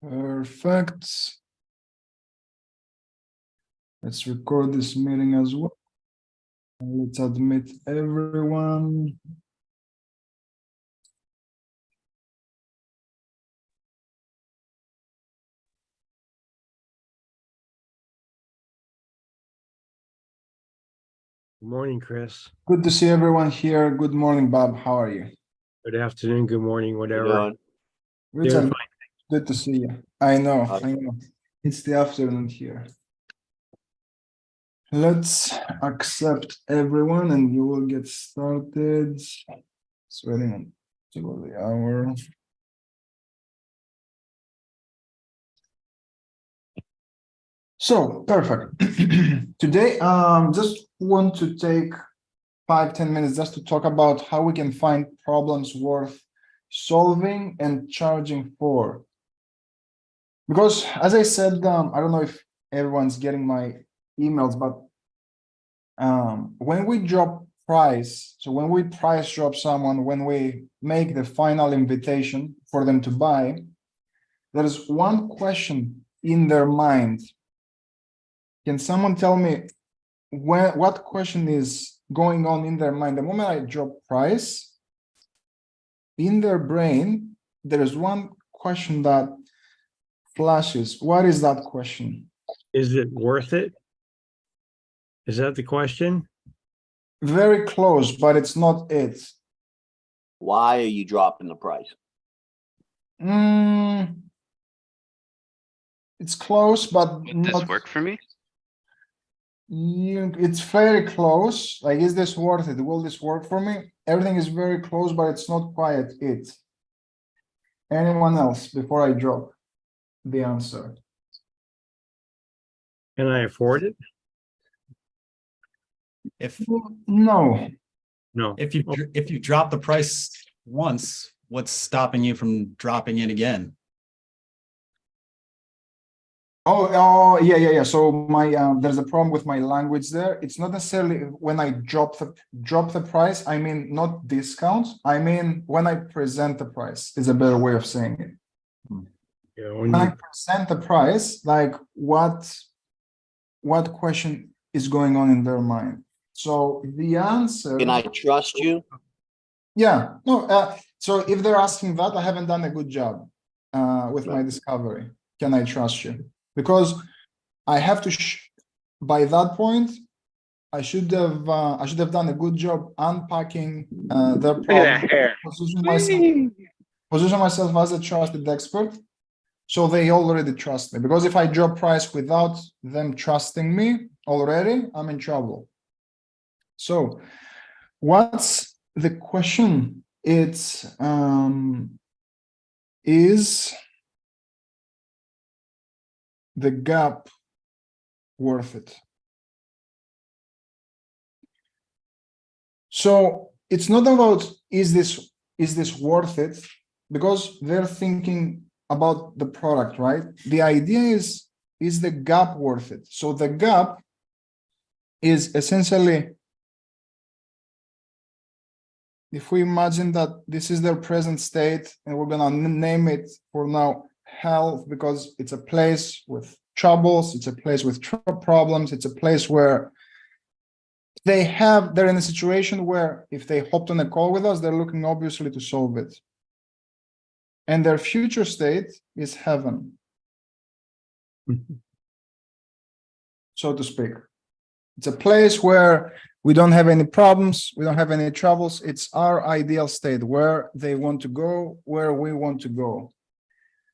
Perfect. Let's record this meeting as well. Let's admit everyone. Good morning, Chris. Good to see everyone here. Good morning, Bob. How are you? Good afternoon, good morning, whatever. Richard, Doing good to see you. I know. It's the afternoon here. Let's accept everyone and you will get started. It's waiting until the hour. So perfect. Today, just want to take 5-10 minutes just to talk about how we can find problems worth solving and charging for. Because as I said, I don't know if everyone's getting my emails, but when we drop price, so when we price drop someone, when we make the final invitation for them to buy, there is one question in their mind. Can someone tell me what question is going on in their mind? The moment I drop price, in their brain, there is one question that flashes. What is that question? Is it worth it? Is that the question? Very close, but it's not it. Why are you dropping the price? It's close, but Would this work for me? It's very close. Like, is this worth it? Will this work for me? Everything is very close, but it's not quite it. Anyone else before I drop the answer? Can I afford it? No. No. If you drop the price once, what's stopping you from dropping it again? Yeah. So my there's a problem with my language there. It's not necessarily when I drop the price. I mean, not discount. I mean, when I present the price is a better way of saying it. Yeah, When I present the price, like what question is going on in their mind? So the answer. Can I trust you? Yeah. No. So if they're asking that, I haven't done a good job with my discovery. Can I trust you? Because I have to. By that point, I should have done a good job unpacking their problem. Position myself as a trusted expert, so they already trust me. Because if I drop price without them trusting me already, I'm in trouble. So, what's the question? It's is the gap worth it? So it's not about is this worth it, because they're thinking about the product, right? The idea is the gap worth it? So the gap is essentially, if we imagine that this is their present state and we're gonna name it for now health, because it's a place with troubles, it's a place with problems, it's a place where they're in a situation where if they hopped on a call with us, they're looking obviously to solve it. And their future state is heaven, so to speak. It's a place where we don't have any problems, we don't have any troubles. It's our ideal state, where they want to go, where we want to go.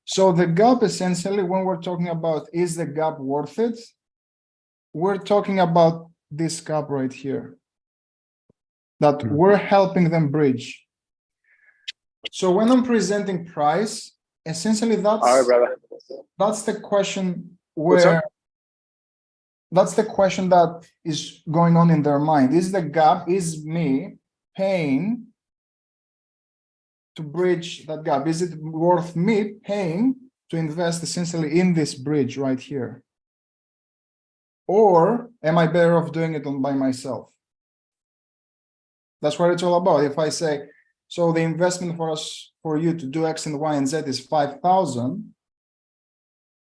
So the gap, essentially, when we're talking about is the gap worth it, we're talking about this gap right here that we're helping them bridge. So when I'm presenting price, essentially that's the question where that's the question that is going on in their mind. Is the gap, is me paying to bridge that gap? Is it worth me paying to invest essentially in this bridge right here? Or am I better off doing it by myself? That's what it's all about. If I say, so the investment for you to do X and Y and Z is 5,000,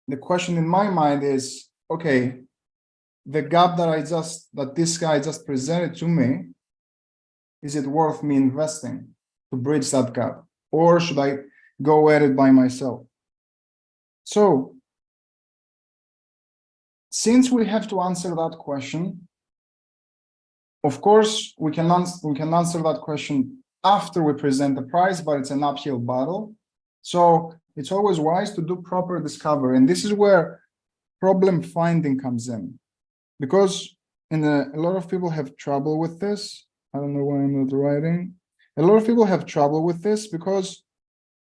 the question in my mind is, okay, the gap that this guy just presented to me, is it worth me investing to bridge that gap? Or should I go at it by myself? So, since we have to answer that question, of course, we can answer that question after we present the price, but it's an uphill battle. So it's always wise to do proper discovery. And this is where problem finding comes in. Because a lot of people have trouble with this. I don't know why I'm not writing. A lot of people have trouble with this because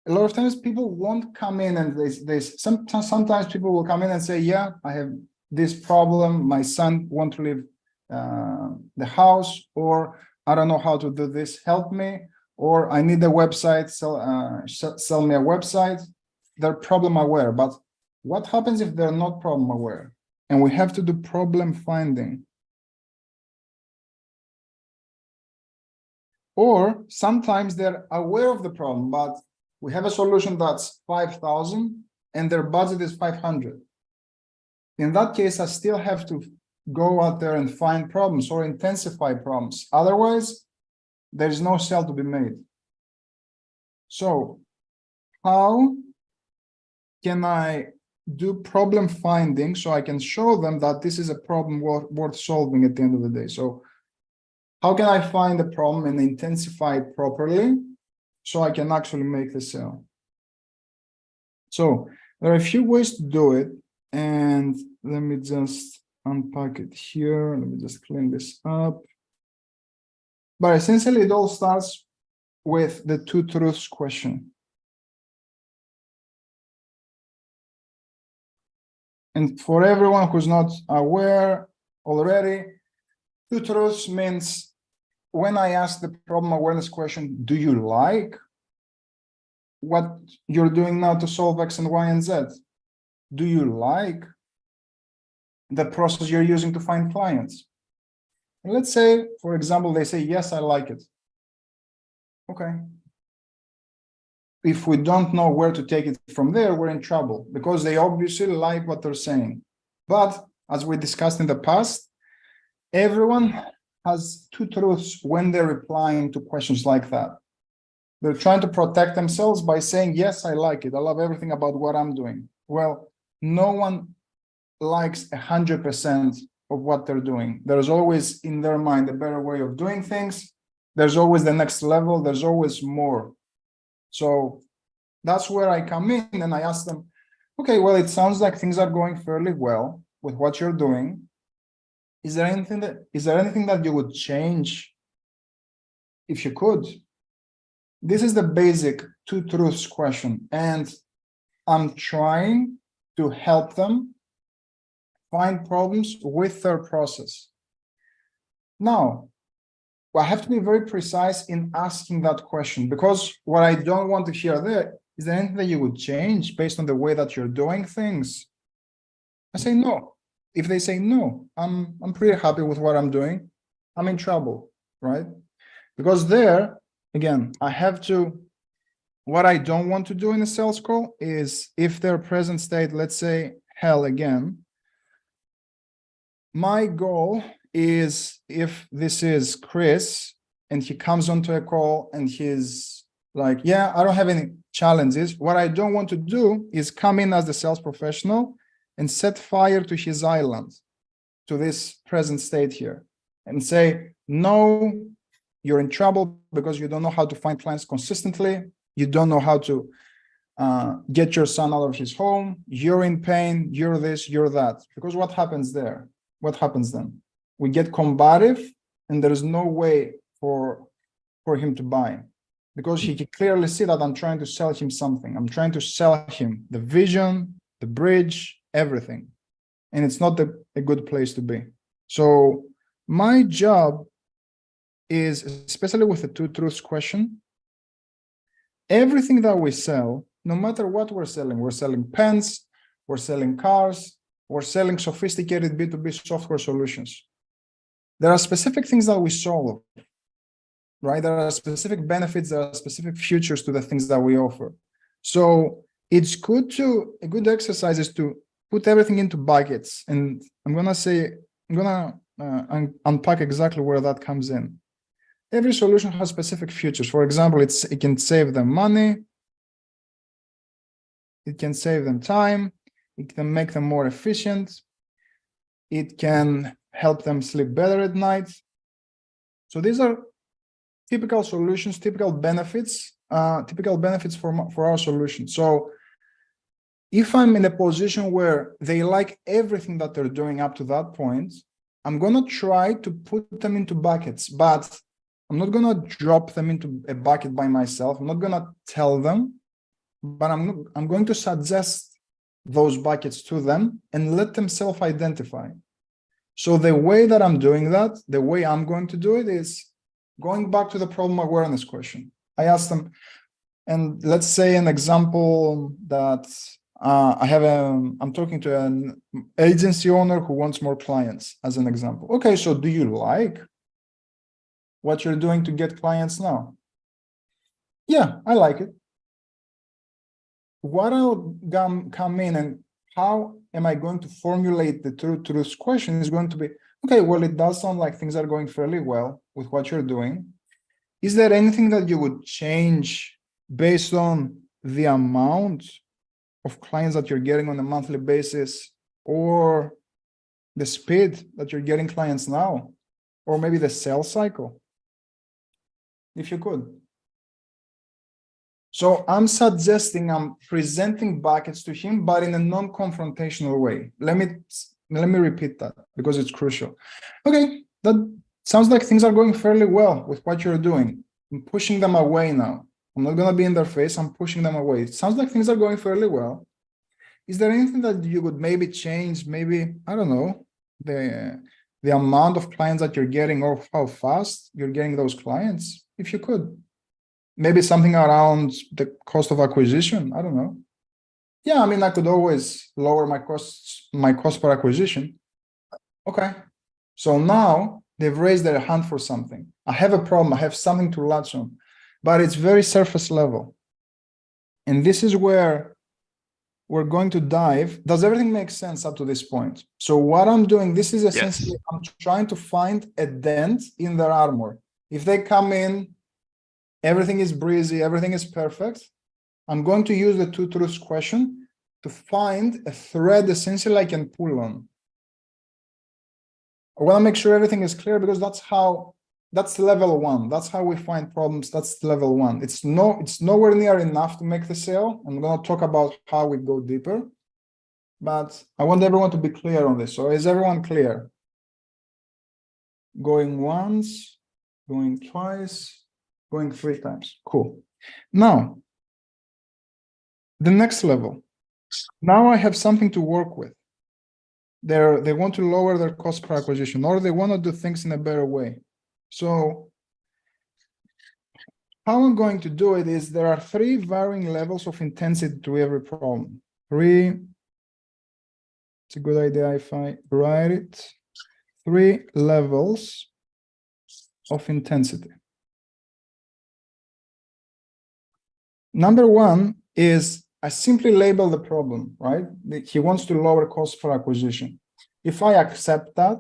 a lot of times people won't come in and sometimes people will come in and say, yeah, I have this problem. My son won't leave the house, or I don't know how to do this. Help me. Or I need a website, sell me a website. They're problem aware, but what happens if they're not problem aware? And we have to do problem finding. Or sometimes they're aware of the problem, but we have a solution that's 5,000 and their budget is 500. In that case, I still have to go out there and find problems or intensify problems. Otherwise, there's no sale to be made. So how can I do problem finding so I can show them that this is a problem worth solving at the end of the day? So how can I find a problem and intensify it properly so I can actually make the sale? So there are a few ways to do it, and let me just unpack it here. Let me just clean this up. But essentially, it all starts with the two truths question. And for everyone who's not aware already, two truths means when I ask the problem awareness question, do you like what you're doing now to solve X and Y and Z? Do you like the process you're using to find clients? And let's say, for example, they say, yes, I like it. Okay. If we don't know where to take it from there, we're in trouble because they obviously like what they're saying. But as we discussed in the past, everyone has two truths when they're replying to questions like that. They're trying to protect themselves by saying, yes, I like it. I love everything about what I'm doing. Well, no one likes 100% of what they're doing. There's always in their mind a better way of doing things. There's always the next level. There's always more. So that's where I come in and I ask them, okay, well, it sounds like things are going fairly well with what you're doing. Is there anything that you would change if you could? This is the basic two truths question. And I'm trying to help them find problems with their process. Now, I have to be very precise in asking that question, because what I don't want to hear there is there anything that you would change based on the way that you're doing things? I say no. If they say no, I'm pretty happy with what I'm doing. I'm in trouble, right? Because there, again, I have to, what I don't want to do in a sales call is if their present state, let's say hell again, my goal is if this is Chris and he comes onto a call and he's like, yeah, I don't have any challenges. What I don't want to do is come in as the sales professional and set fire to his island, to this present state here, and say, no, you're in trouble because you don't know how to find clients consistently. You don't know how to get your son out of his home. You're in pain. You're this, you're that. Because what happens there? What happens then? We get combative and there is no way for him to buy, because he can clearly see that I'm trying to sell him something. I'm trying to sell him the vision, the bridge, everything. And it's not a good place to be. So my job is, especially with the two truths question, everything that we sell, no matter what we're selling pens, we're selling cars, we're selling sophisticated B2B software solutions. There are specific things that we solve, right? There are specific benefits, there are specific features to the things that we offer. So it's good a good exercise is to put everything into buckets, and I'm gonna unpack exactly where that comes in. Every solution has specific features. For example, it can save them money, it can save them time, it can make them more efficient, it can help them sleep better at night. So these are typical solutions, typical benefits for our solution. So if I'm in a position where they like everything that they're doing up to that point, I'm gonna try to put them into buckets, but I'm not gonna drop them into a bucket by myself. I'm not gonna tell them, but I'm going to suggest those buckets to them and let them self-identify. So the way that I'm doing that, the way I'm going to do it is going back to the problem awareness question. I asked them, and let's say an example that I'm talking to an agency owner who wants more clients as an example. Okay, so do you like what you're doing to get clients now? Yeah, I like it. What I'll come in and how am I going to formulate the truth question is going to be, okay, well, it does sound like things are going fairly well with what you're doing. Is there anything that you would change based on the amount of clients that you're getting on a monthly basis, or the speed that you're getting clients now, or maybe the sales cycle, if you could? So I'm presenting buckets to him, but in a non-confrontational way. Let me repeat that because it's crucial. Okay, that sounds like things are going fairly well with what you're doing. I'm pushing them away now. I'm not gonna be in their face, I'm pushing them away. It sounds like things are going fairly well. Is there anything that you would maybe change? Maybe, I don't know, the amount of clients that you're getting, or how fast you're getting those clients, if you could. Maybe something around the cost of acquisition, I don't know. Yeah, I mean, I could always lower my cost per acquisition. Okay, so now they've raised their hand for something. I have a problem, I have something to latch on, but it's very surface level. And this is where we're going to dive. Does everything make sense up to this point? So what I'm doing, this is essentially, I'm trying to find a dent in their armor. If they come in, everything is breezy, everything is perfect, I'm going to use the two truths question to find a thread essentially I can pull on. I want to make sure everything is clear because that's level one. That's how we find problems. That's level one. It's nowhere near enough to make the sale. I'm going to talk about how we go deeper, but I want everyone to be clear on this. So is everyone clear? Going once, going twice, going 3 times. Cool. Now, the next level. Now I have something to work with. They want to lower their cost per acquisition, or they want to do things in a better way. So how I'm going to do it is there are 3 varying levels of intensity to every problem. 3, it's a good idea if I write it. 3 levels of intensity. Number 1 is I simply label the problem, right? He wants to lower cost per acquisition. If I accept that,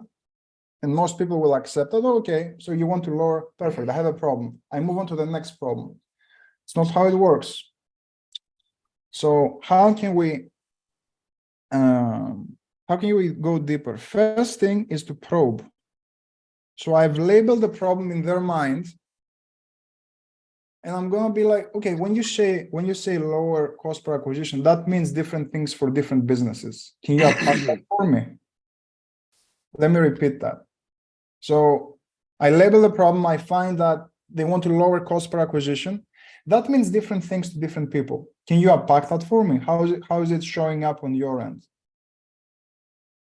and most people will accept that, okay, so you want to lower, perfect, I have a problem. I move on to the next problem. It's not how it works. So how can we go deeper? First thing is to probe. So I've labeled the problem in their mind, and I'm gonna be like, okay, when you say lower cost per acquisition, that means different things for different businesses. Can you apply that for me? Let me repeat that. So I label the problem, I find that they want to lower cost per acquisition. That means different things to different people. Can you unpack that for me? How is it showing up on your end?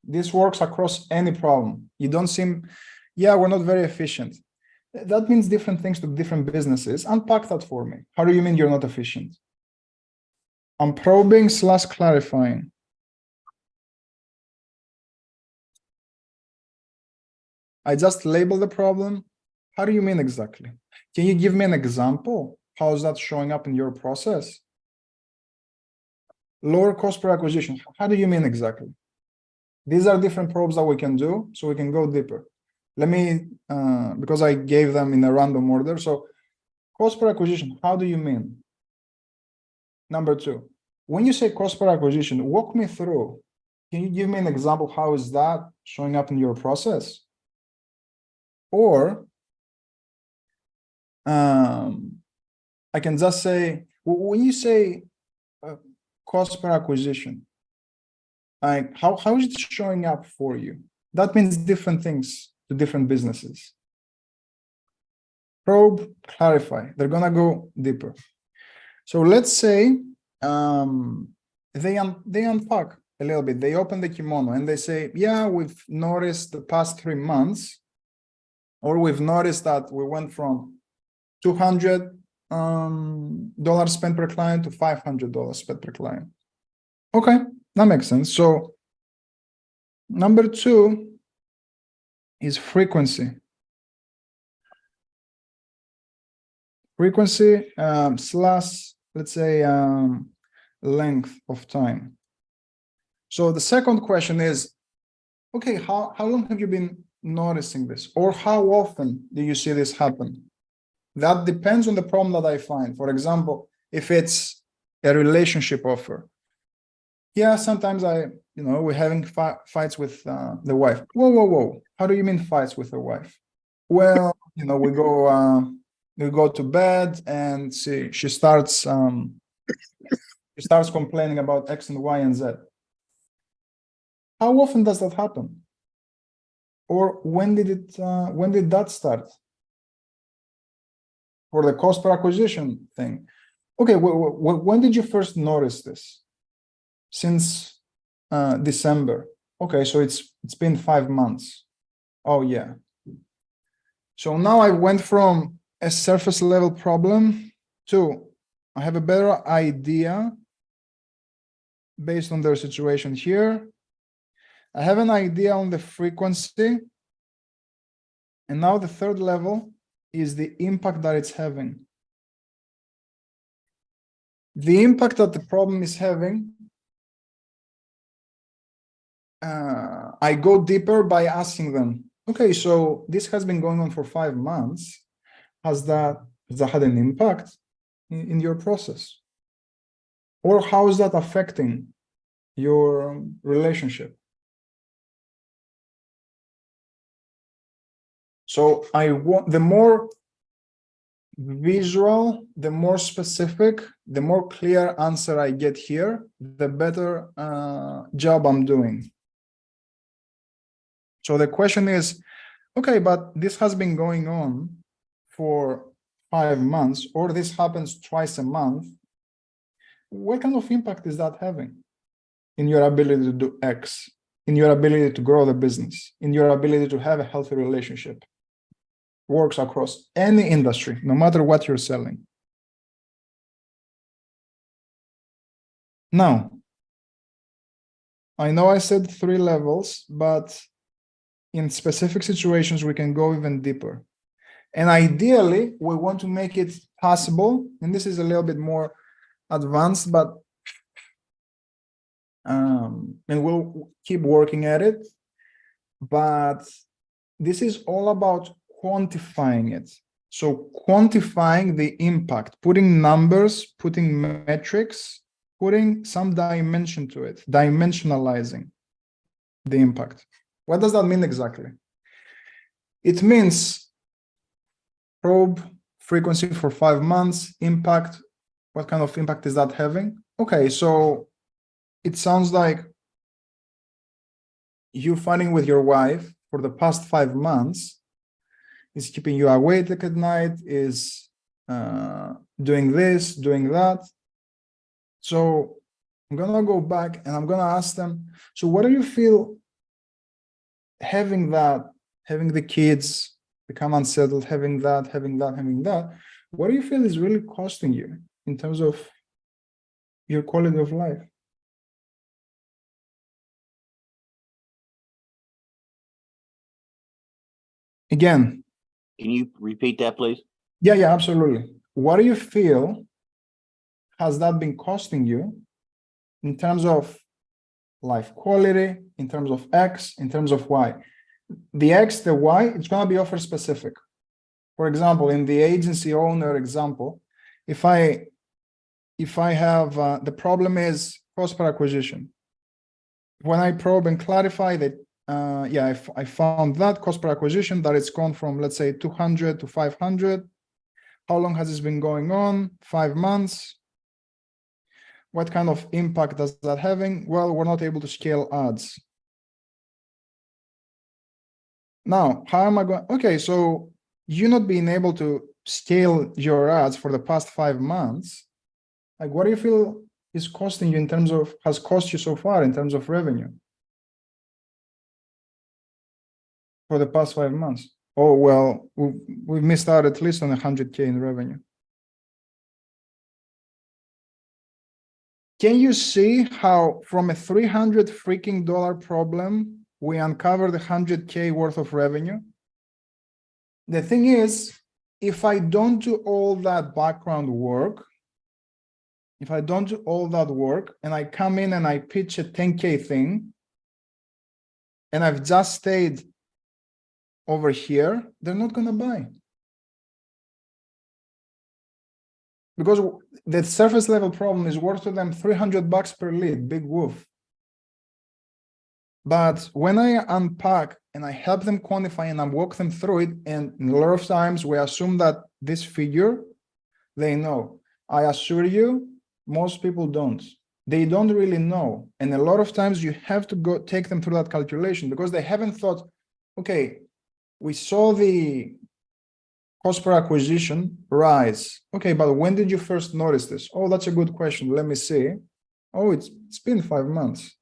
This works across any problem. You don't seem, yeah, we're not very efficient. That means different things to different businesses. Unpack that for me. How do you mean you're not efficient? I'm probing / clarifying. I just label the problem. How do you mean exactly? Can you give me an example? How is that showing up in your process? Lower cost per acquisition. How do you mean exactly? These are different probes that we can do, so we can go deeper. Let me, because I gave them in a random order. So cost per acquisition, how do you mean? Number two, when you say cost per acquisition, walk me through. Can you give me an example? How is that showing up in your process? Or I can just say, when you say cost per acquisition, like how is it showing up for you? That means different things to different businesses. Probe, clarify. They're gonna go deeper. So let's say they unpack a little bit. They open the kimono and they say, yeah, we've noticed the past 3 months, or we've noticed that we went from $200 spent per client to $500 spent per client. Okay, that makes sense. So number two is frequency. Frequency slash, let's say, length of time. So the second question is, okay, how long have you been noticing this? Or how often do you see this happen? That depends on the problem that I find. For example, if it's a relationship offer, yeah, sometimes we're having fights with the wife. Whoa. How do you mean fights with the wife? Well, we go to bed and she starts complaining about X and Y and Z. How often does that happen? Or when did that start? For the cost per acquisition thing. Okay, when did you first notice this? Since December. Okay, so it's been 5 months. Oh yeah. So now I went from a surface level problem to I have a better idea based on their situation here. I have an idea on the frequency. And now the third level is the impact that it's having. The impact that the problem is having, I go deeper by asking them, okay, so this has been going on for 5 months. Has that had an impact in your process? Or how is that affecting your relationship? So I want the more visual, the more specific, the more clear answer I get here, the better job I'm doing. So the question is, okay, but this has been going on for 5 months, or this happens twice a month. What kind of impact is that having in your ability to do X, in your ability to grow the business, in your ability to have a healthy relationship? Works across any industry, no matter what you're selling. Now, I know I said 3 levels, but in specific situations, we can go even deeper. And ideally, we want to make it possible, and this is a little bit more advanced, but and we'll keep working at it. But this is all about quantifying it. So quantifying the impact, putting numbers, putting metrics, putting some dimension to it, dimensionalizing the impact. What does that mean exactly? It means probe frequency for 5 months, impact. What kind of impact is that having? Okay, so it sounds like you fighting with your wife for the past 5 months is keeping you awake at night, is doing this, doing that. So I'm gonna go back and I'm gonna ask them, so what do you feel having that, having the kids become unsettled, having that, what do you feel is really costing you in terms of your quality of life? Again. Can you repeat that, please? Yeah, absolutely. What do you feel has that been costing you in terms of life quality, in terms of X, in terms of Y. The X, the Y, it's going to be offer specific. For example, in the agency owner example, if I have the problem is cost per acquisition. When I probe and clarify that, I found that cost per acquisition that it's gone from, let's say, 200 to 500. How long has this been going on? 5 months. What kind of impact does that having? Well, we're not able to scale ads. Now, how am I going? Okay, so you not being able to scale your ads for the past 5 months, like what do you feel is costing you in terms of, has cost you so far in terms of revenue for the past 5 months? Oh, well, we've missed out at least on 100K in revenue. Can you see how from a $300 freaking problem, we uncovered 100K worth of revenue? The thing is, if I don't do all that background work, if I don't do all that work and I come in and I pitch a 10K thing, and I've just stayed over here, they're not going to buy. Because the surface level problem is worth to them $300 per lead, big woof. But when I unpack and I help them quantify and I walk them through it, and a lot of times we assume that this figure, they know. I assure you, most people don't. They don't really know. And a lot of times you have to go take them through that calculation because they haven't thought, okay, we saw the cost per acquisition rise. Okay, but when did you first notice this? Oh, that's a good question. Let me see. Oh, it's been 5 months.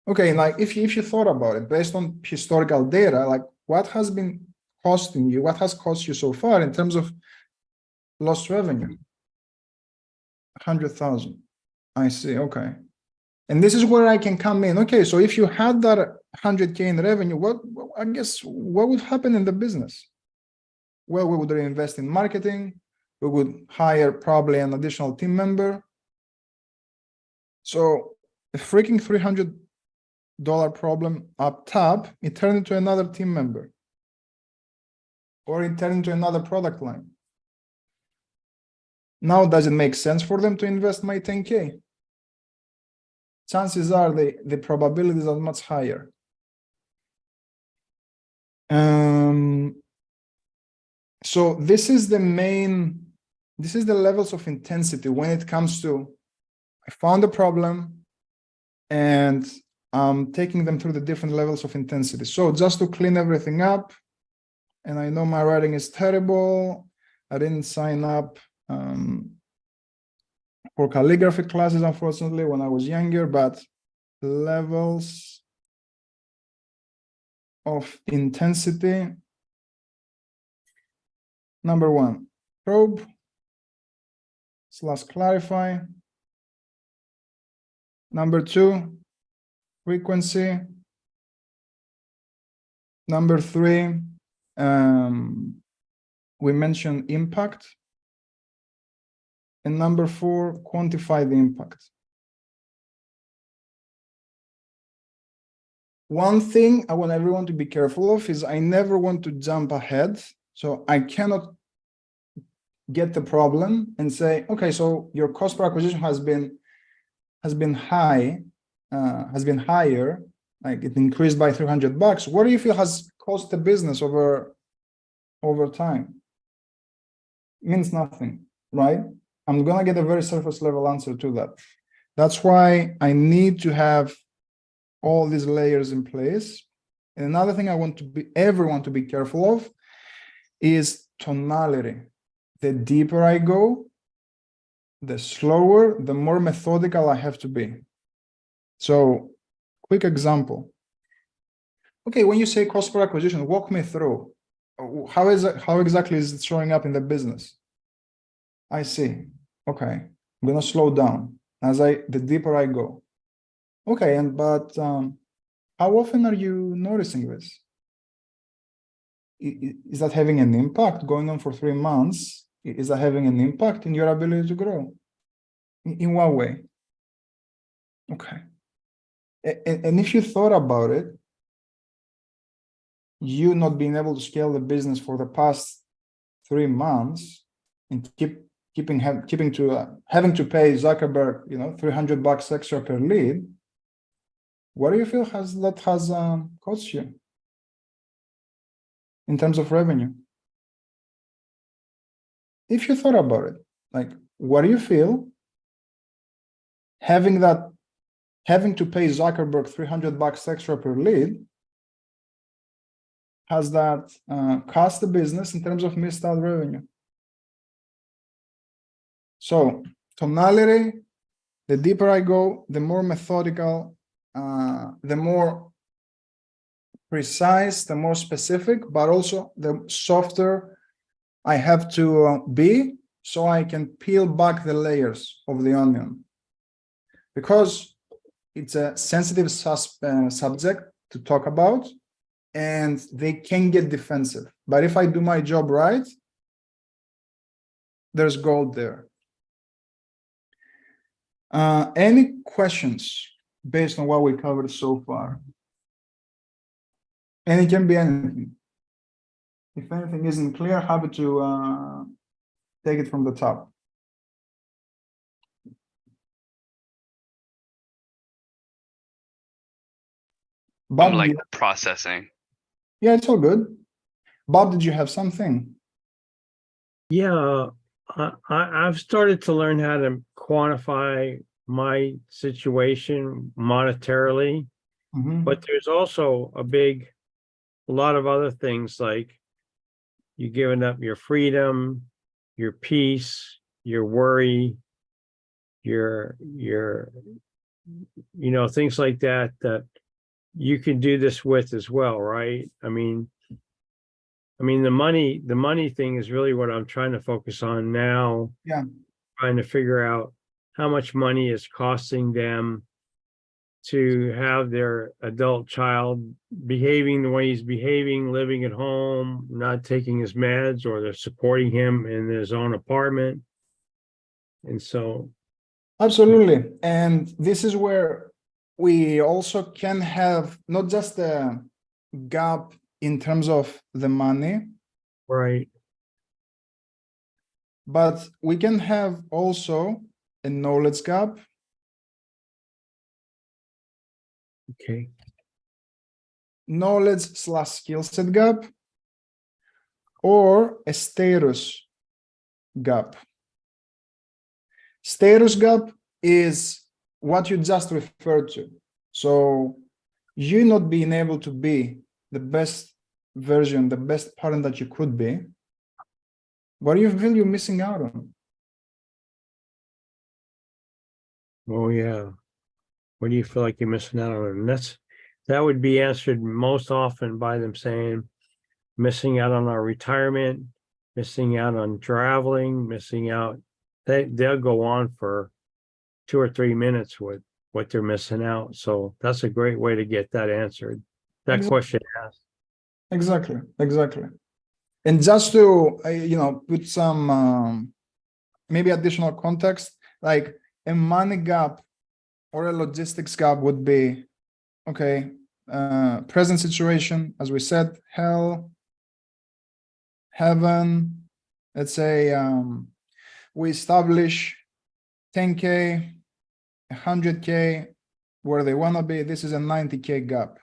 Okay, like if you thought about it based on historical data, like what has been costing you, what has cost you so far in terms of lost revenue? 100,000. I see. Okay. And this is where I can come in. Okay, so if you had that 100K in revenue, what would happen in the business? Well, we would reinvest in marketing. We would hire probably an additional team member. So a freaking $300 problem up top, it turned into another team member. Or it turned into another product line. Now, does it make sense for them to invest my 10K? Chances are the probabilities are much higher. So this is the levels of intensity when it comes to, I found a problem and I'm taking them through the different levels of intensity. So just to clean everything up, and I know my writing is terrible. I didn't sign up for calligraphy classes, unfortunately, when I was younger, but levels of intensity. Number 1, probe / clarify. Number 2, frequency. Number 3, we mentioned impact. And number 4, quantify the impact. One thing I want everyone to be careful of is I never want to jump ahead. So I cannot get the problem and say, okay, so your cost per acquisition has been higher, like it increased by $300. What do you feel has cost the business over time? It means nothing, right? I'm gonna get a very surface level answer to that. That's why I need to have all these layers in place. And another thing I want everyone to be careful of is tonality. The deeper I go, the slower, the more methodical I have to be. So, quick example. Okay, when you say cost per acquisition, walk me through. How exactly is it showing up in the business? I see. Okay, I'm gonna slow down the deeper I go. Okay, but how often are you noticing this? Is that having an impact going on for 3 months? Is that having an impact in your ability to grow? In what way? Okay. And if you thought about it, you not being able to scale the business for the past 3 months and having to pay Zuckerberg, $300 extra per lead. What do you feel has cost you in terms of revenue? If you thought about it, like, what do you feel having to pay Zuckerberg $300 extra per lead, has that cost the business in terms of missed out revenue? So tonality, the deeper I go, the more methodical, the more precise, the more specific, but also the softer I have to be, so I can peel back the layers of the onion. Because it's a sensitive subject to talk about, and they can get defensive. But if I do my job right, there's gold there. Any questions based on what we covered so far? And it can be anything. If anything isn't clear, happy to take it from the top. Bob, I'm like processing. yeah, it's all good. Bob, did you have something? Yeah, I've started to learn how to quantify my situation monetarily, Mhm. but there's also a lot of other things like you giving up your freedom, your peace, your worry, your things like that you can do this with as well, right? I mean, the money thing is really what I'm trying to focus on now. Yeah. Trying to figure out how much money is costing them to have their adult child behaving the way he's behaving, living at home, not taking his meds, or they're supporting him in his own apartment. And so. Absolutely. And this is where we also can have not just a gap in terms of the money, Right. but we can have also a knowledge gap. Okay. Knowledge/skill set gap, or a status gap. Status gap is what you just referred to. So you not being able to be the best version, the best parent that you could be, what do you feel you're missing out on? Oh, yeah. What do you feel like you're missing out on? And that would be answered most often by them saying, missing out on our retirement, missing out on traveling, missing out. They'll go on for 2 or 3 minutes with what they're missing out. So that's a great way to get that answered. That Exactly. question asked. Exactly. And just to put some maybe additional context, like a money gap or a logistics gap would be, okay, present situation, as we said, hell, heaven. Let's say we establish 10K, 100K, where they want to be. This is a 90K gap.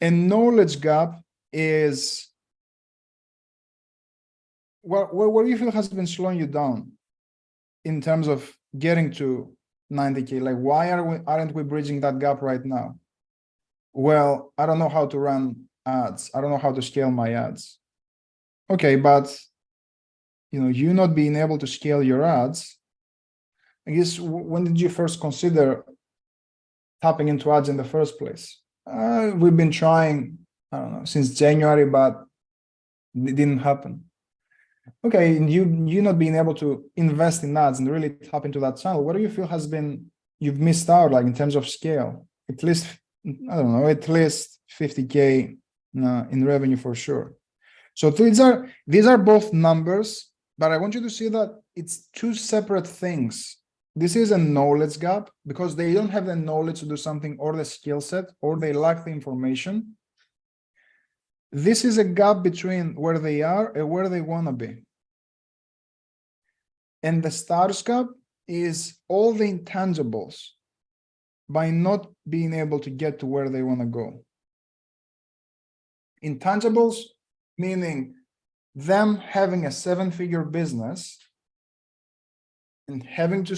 And knowledge gap is what do you feel has been slowing you down in terms of getting to 90K? Like, why aren't we bridging that gap right now? Well, I don't know how to run ads. I don't know how to scale my ads. Okay, but you not being able to scale your ads, I guess, when did you first consider tapping into ads in the first place? We've been trying, I don't know, since January, but it didn't happen. Okay, and you not being able to invest in ads and really tap into that channel, what do you feel you've missed out, like in terms of scale? At least, I don't know, at least 50K in revenue for sure. So these are both numbers, but I want you to see that it's two separate things. This is a knowledge gap because they don't have the knowledge to do something or the skill set, or they lack the information. This is a gap between where they are and where they want to be. And the status gap is all the intangibles by not being able to get to where they want to go. Intangibles, meaning them having a 7-figure business and having to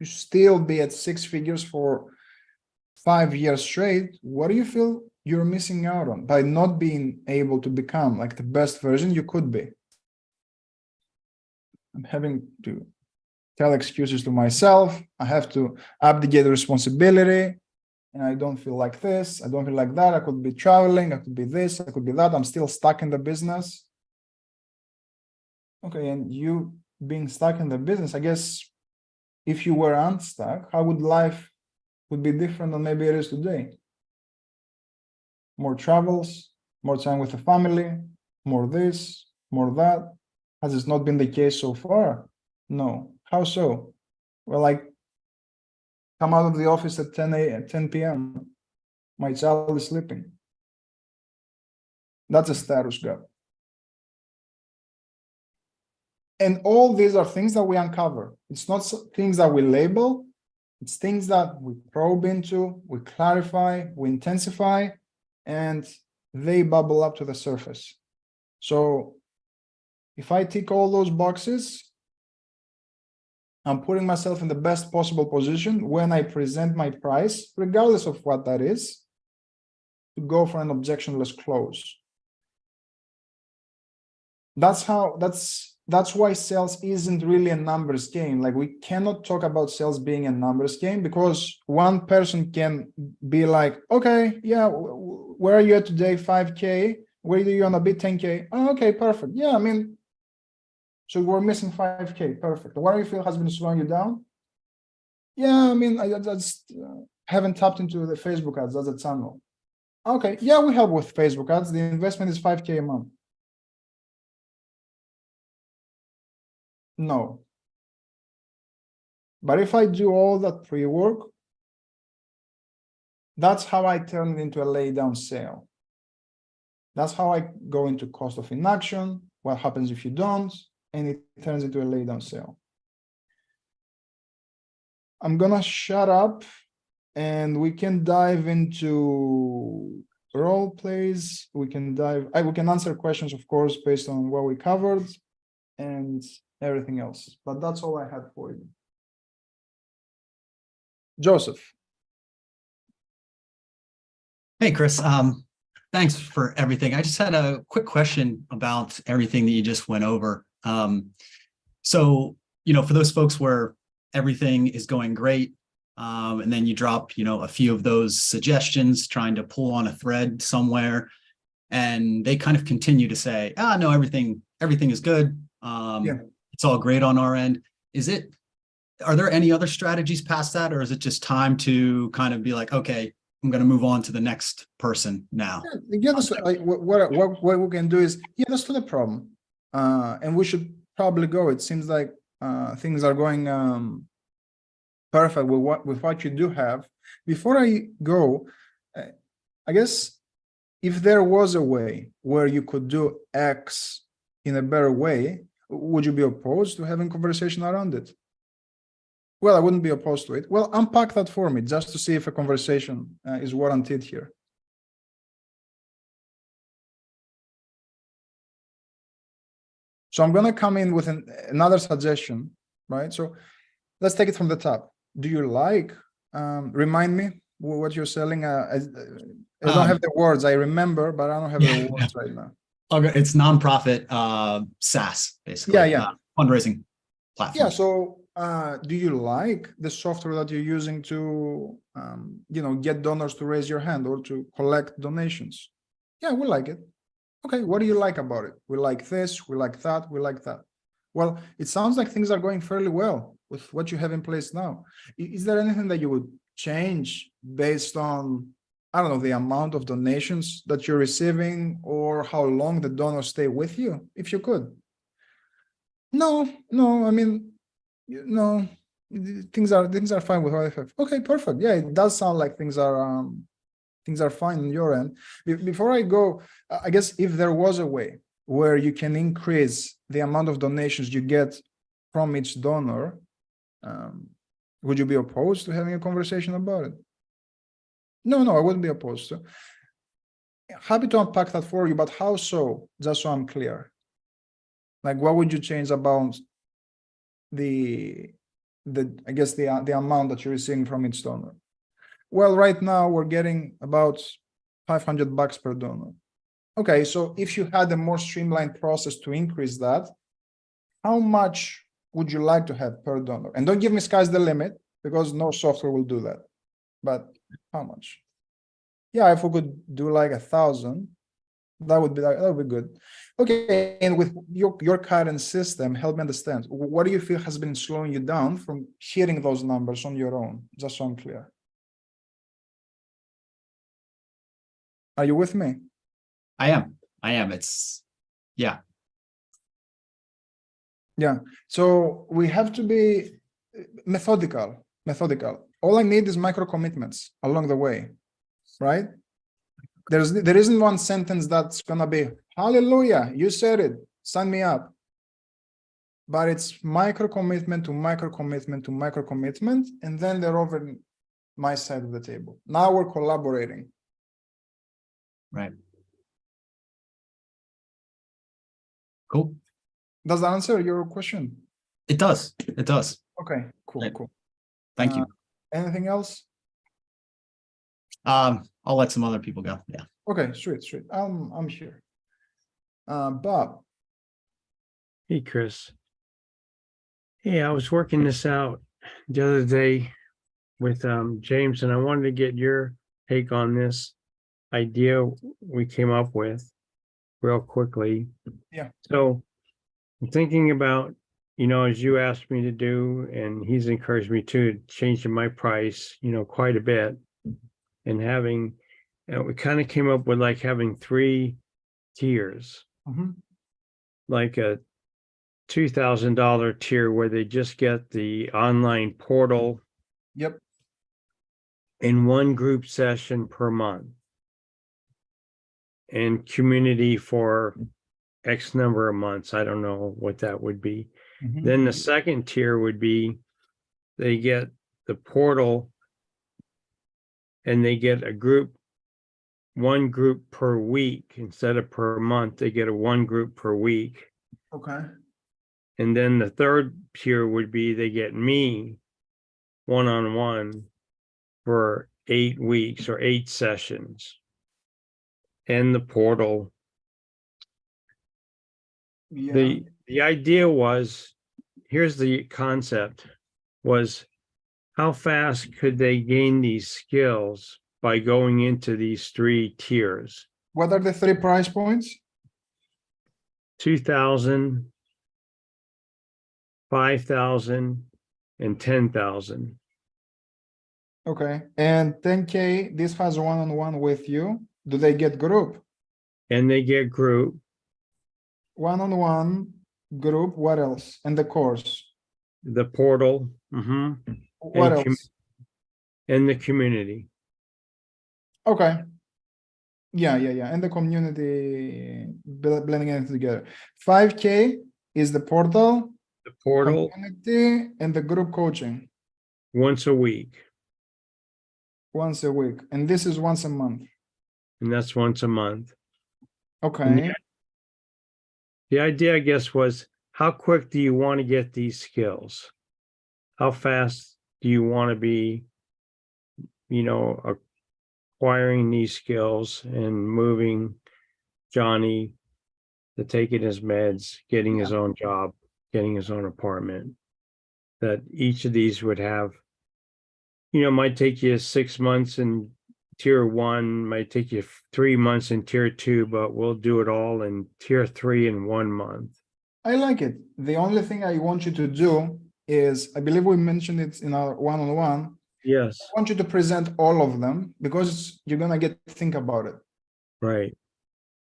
still be at 6 figures for 5 years straight. What do you feel you're missing out on by not being able to become like the best version you could be? I'm having to tell excuses to myself. I have to abdicate the responsibility. And I don't feel like this. I don't feel like that. I could be traveling. I could be this. I could be that. I'm still stuck in the business. Okay, and you being stuck in the business, I guess if you were unstuck, how would life would be different than maybe it is today? More travels, more time with the family, more this, more that. Has this not been the case so far? No. How so? Well, I come out of the office at 10 p.m. My child is sleeping. That's a status gap. And all these are things that we uncover. It's not things that we label. It's things that we probe into, we clarify, we intensify, and they bubble up to the surface. So if I tick all those boxes, I'm putting myself in the best possible position when I present my price, regardless of what that is, to go for an objectionless close. That's why sales isn't really a numbers game. Like, we cannot talk about sales being a numbers game, because one person can be like, okay, yeah, where are you at today? 5K. Where do you want to be? 10K. Oh, okay, perfect. Yeah, I mean, so we're missing 5K. Perfect. What do you feel has been slowing you down? Yeah, I mean, I just haven't tapped into the Facebook ads as a channel. Okay, yeah, we help with Facebook ads. The investment is 5K a month. No. But if I do all that pre-work, that's how I turn it into a lay down sale. That's how I go into cost of inaction, what happens if you don't, and it turns into a lay down sale. I'm gonna shut up and we can dive into role plays. We can answer questions, of course, based on what we covered and everything else. But that's all I had for you. Joseph. Hey, Chris. Thanks for everything. I just had a quick question about everything that you just went over. So, for those folks where everything is going great, and then you drop, a few of those suggestions trying to pull on a thread somewhere, and they kind of continue to say, no, everything is good. It's all great on our end. Are there any other strategies past that, or is it just time to kind of be like, okay, I'm going to move on to the next person now? Yeah, what we can do is, that's not a problem. And we should probably go. It seems like things are going perfect with what you do have. Before I go, I guess if there was a way where you could do X in a better way, would you be opposed to having conversation around it? Well, I wouldn't be opposed to it. Well, unpack that for me just to see if a conversation is warranted here. So I'm going to come in with another suggestion, right? So let's take it from the top. Do you like, remind me what you're selling? I don't have the words. I remember, but I don't have the words right now. Okay, it's nonprofit SaaS, basically. Yeah. Fundraising platform. Yeah. So do you like the software that you're using to, get donors to raise your hand or to collect donations? Yeah, we like it. Okay, what do you like about it? We like this, we like that, we like that. Well, it sounds like things are going fairly well with what you have in place now. Is there anything that you would change based on, I don't know, the amount of donations that you're receiving or how long the donors stay with you, if you could? No, I mean, no. things are fine with what I have. Okay, perfect. Yeah, it does sound like things are fine on your end. Before I go, I guess if there was a way where you can increase the amount of donations you get from each donor, would you be opposed to having a conversation about it? No, I wouldn't be opposed to. Happy to unpack that for you, but how so? Just so I'm clear. Like, what would you change about the I guess the amount that you're receiving from each donor? Well, right now we're getting about $500 per donor. Okay, so if you had a more streamlined process to increase that, how much would you like to have per donor? And don't give me sky's the limit, because no software will do that. But how much? Yeah, if we could do like 1,000, that would be good. Okay, and with your current system, help me understand, what do you feel has been slowing you down from hitting those numbers on your own? Just so I'm clear. Are you with me? I am. It's, yeah. Yeah, so we have to be methodical. All I need is micro commitments along the way, right? There isn't one sentence that's gonna be, hallelujah, you said it, sign me up. But it's micro commitment to micro commitment to micro commitment, and then they're over my side of the table. Now we're collaborating. Right. Cool. Does that answer your question? It does. It does. Okay, cool, Right. cool. Thank you. Anything else? I'll let some other people go. Yeah. Okay, sweet. I'm here. Bob. Hey, Chris. Hey, I was working this out the other day with James, and I wanted to get your take on this idea we came up with real quickly. Yeah. So I'm thinking about, as you asked me to do, and he's encouraged me to change my price, quite a bit, and we kind of came up with like having 3 tiers, like a $2,000 tier where they just get the online portal. Yep. In 1 group session per month, and community for X number of months. I don't know what that would be. Then the second tier would be they get the portal and they get a group, 1 group per week instead of per month. They get a 1 group per week. Okay. And then the third tier would be they get me one-on-one for 8 weeks or 8 sessions. And the portal. Yeah. The idea was, here's the concept, was how fast could they gain these skills by going into these 3 tiers? What are the 3 price points? 2,000, 5,000, and 10,000. Okay. And 10K, this has one-on-one with you. Do they get group? And they get group. One-on-one, group, what else? And the course. The portal. What And else? and the community. Okay. Yeah. And the community blending it together. 5K is the portal, The portal community, and the group coaching once a week. once a week. And this is once a month. And that's once a month. Okay. The idea, I guess, was how quick do you want to get these skills? How fast do you want to be, acquiring these skills and moving Johnny to taking his meds, getting his own job, getting his own apartment? That each of these would have, might take you 6 months in tier 1, might take you 3 months in tier 2, but we'll do it all in tier 3 in 1 month. I like it. The only thing I want you to do is, I believe we mentioned it in our one-on-one. Yes. I want you to present all of them because you're gonna get to think about it. Right.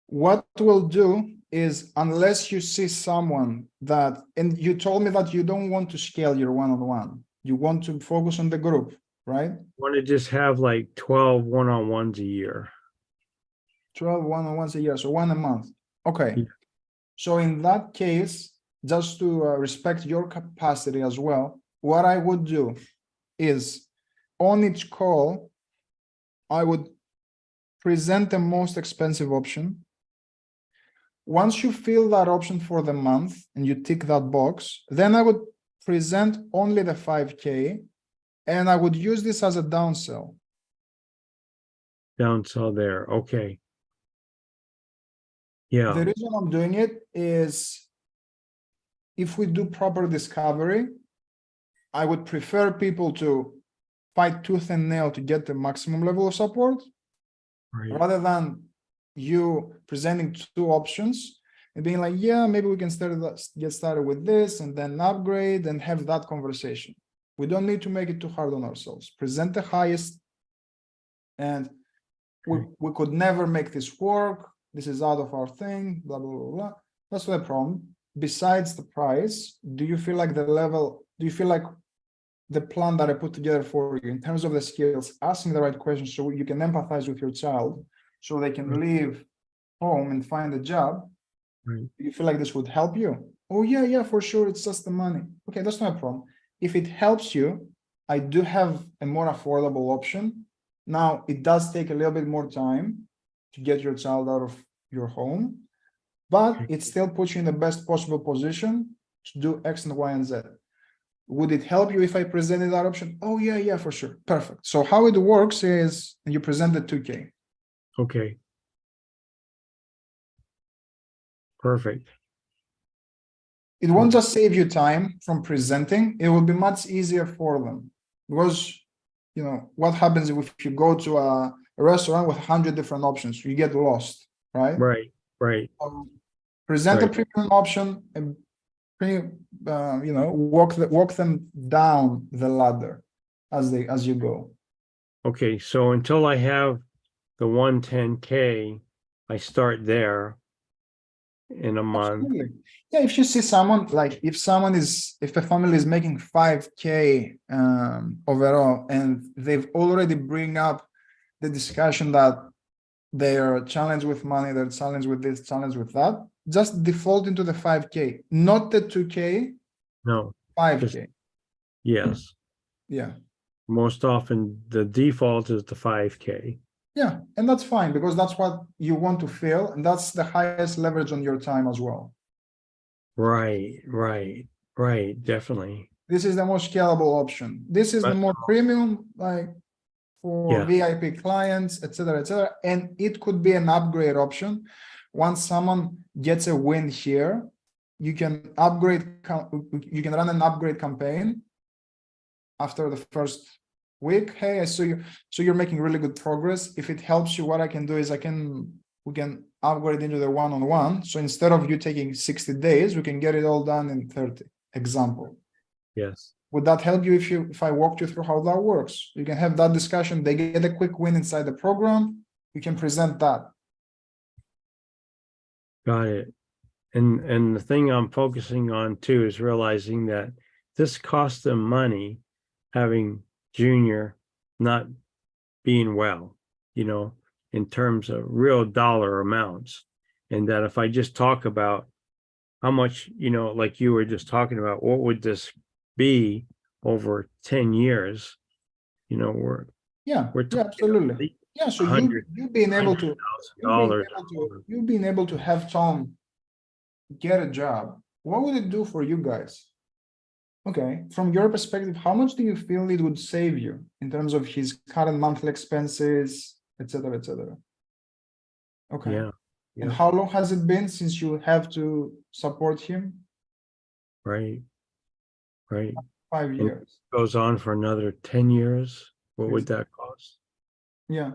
What we'll do is, unless you see someone that, and you told me that you don't want to scale your one-on-one, You want to focus on the group, right? Want to just have like 12 one-on-ones a year. 12 one-on-ones a year, so one a month. Okay. Yeah. So in that case, just to respect your capacity as well, what I would do is on each call, I would present the most expensive option. Once you fill that option for the month and you tick that box, then I would present only the 5K and I would use this as a downsell. Downsell there. Okay. Yeah. The reason I'm doing it is if we do proper discovery, I would prefer people to fight tooth and nail to get the maximum level of support Right. rather than you presenting two options and being like, yeah, maybe we can get started with this and then upgrade and have that conversation. We don't need to make it too hard on ourselves. Present the highest and we could never make this work. This is out of our thing, blah, blah, blah, blah. That's the problem. Besides the price, do you feel like the plan that I put together for you in terms of the skills, asking the right questions so you can empathize with your child so they can leave home and find a job? Right. Do you feel like this would help you? Oh, yeah, for sure. It's just the money. Okay, that's not a problem. If it helps you, I do have a more affordable option. Now, it does take a little bit more time to get your child out of your home, but it still puts you in the best possible position to do X and Y and Z. Would it help you if I presented that option? Oh, yeah, for sure. Perfect. So how it works is you present the 2K. Okay. Perfect. It won't just save you time from presenting. It will be much easier for them because, you know, what happens if you go to a restaurant with 100 different options, you get lost, right? Right. Present a Right. premium option and walk them down the ladder as you go. Okay. So until I have the 110K, I start there in a month. Absolutely. Yeah, if you see someone like if a family is making 5K overall and they've already bring up the discussion that they're challenged with money, they're challenged with this, challenged with that, just default into the 5K, not the 2K, No. 5K. Yes. Yeah. Most often the default is the 5K. Yeah, and that's fine because that's what you want to feel, and that's the highest leverage on your time as well. Right. Definitely. This is the most scalable option. This is the more premium, like for VIP clients, etc., and it could be an upgrade option. Once someone gets a win here, you can upgrade. You can run an upgrade campaign after the first week. Hey, I saw you. So you're making really good progress. If it helps you, what I can do is we can upgrade into the one-on-one. So instead of you taking 60 days, we can get it all done in 30. Example. Yes. Would that help you if I walked you through how that works? You can have that discussion. They get a quick win inside the program. You can present that. Got it. And the thing I'm focusing on too is realizing that this costs them money having Junior not being well, in terms of real dollar amounts. And that if I just talk about how much, like you were just talking about, what would this be over 10 years? We're Absolutely. Yeah, so you've been able to have Tom get a job. What would it do for you guys? Okay, from your perspective, how much do you feel it would save you in terms of his current monthly expenses, etc., etc.? Okay. Yeah. And how long has it been since you have to support him? Right. 5 years. Goes on for another 10 years. What would that cost? Yeah.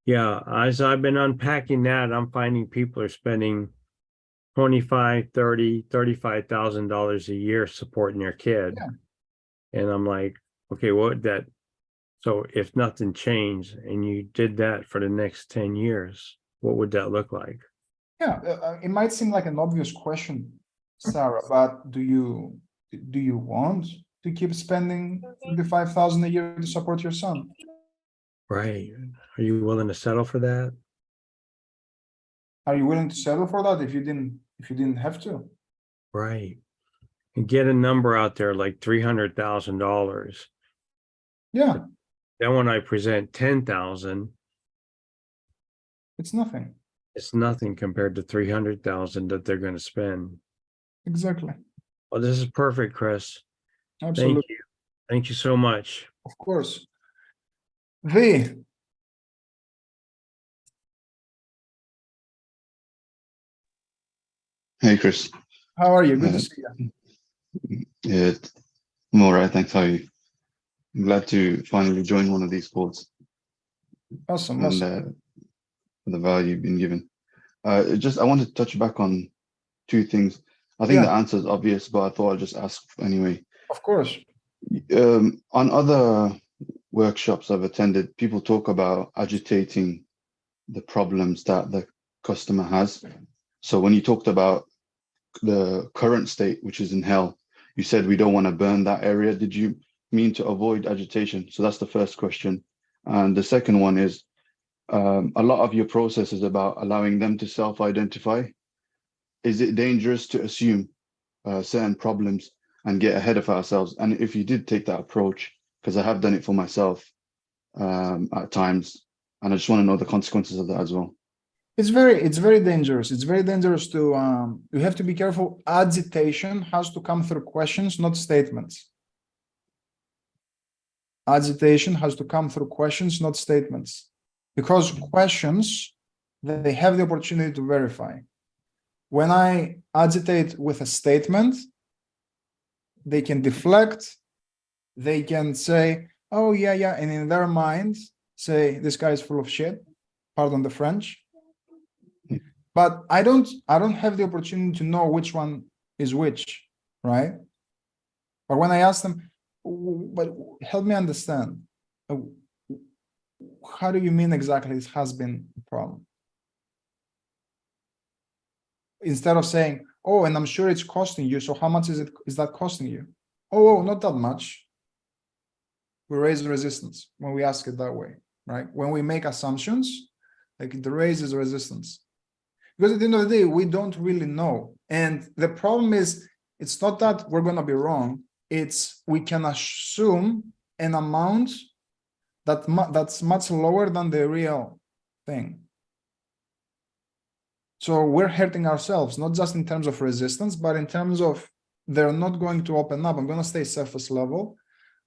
As I've been unpacking that, I'm finding people are spending $25,000, $30,000, $35,000 a year supporting their kid. Yeah. And I'm like, okay, so if nothing changed and you did that for the next 10 years, what would that look like? Yeah, it might seem like an obvious question, Sarah, but do you Do you want to keep spending 35,000 a year to support your son? Right. Are you willing to settle for that? Are you willing to settle for that if you didn't have to? Right. And get a number out there like $300,000. Yeah, Then when I present 10,000, it's nothing. it's nothing compared to 300,000 that they're going to spend. Exactly. Well, this is perfect, Chris. Thank Absolutely. you. Thank you so much. Of course. V, Hey, Chris. how are you? Good to Uh, see you. Yeah, I'm all right. Thanks. How are you? I'm glad to finally join one of these calls Awesome, and awesome. for the value you've been given. I wanted to touch back on two things. I think Yeah. the answer is obvious, but I thought I'd just ask anyway. Of course. On other workshops I've attended, people talk about agitating the problems that the customer has. So when you talked about the current state, which is in hell, you said we don't want to burn that area. Did you mean to avoid agitation? So that's the first question. And the second one is, a lot of your process is about allowing them to self-identify. Is it dangerous to assume certain problems and get ahead of ourselves? And if you did take that approach, because I have done it for myself at times, and I just want to know the consequences of that as well. It's very dangerous. It's very dangerous to you have to be careful. Agitation has to come through questions, not statements. Agitation has to come through questions, not statements. Because questions, they have the opportunity to verify. When I agitate with a statement, they can deflect, they can say, oh yeah, yeah, and in their mind say this guy is full of shit, pardon the French. But I don't have the opportunity to know which one is which, right? But when I ask them, but help me understand, how do you mean exactly this has been a problem? Instead of saying, oh, and I'm sure it's costing you, so how much is that costing you? Oh, not that much. We raise resistance when we ask it that way, right? When we make assumptions, like it raises resistance. Because at the end of the day, we don't really know. And the problem is, it's not that we're going to be wrong. It's we can assume an amount that's much lower than the real thing. So we're hurting ourselves, not just in terms of resistance, but in terms of they're not going to open up. I'm going to stay surface level.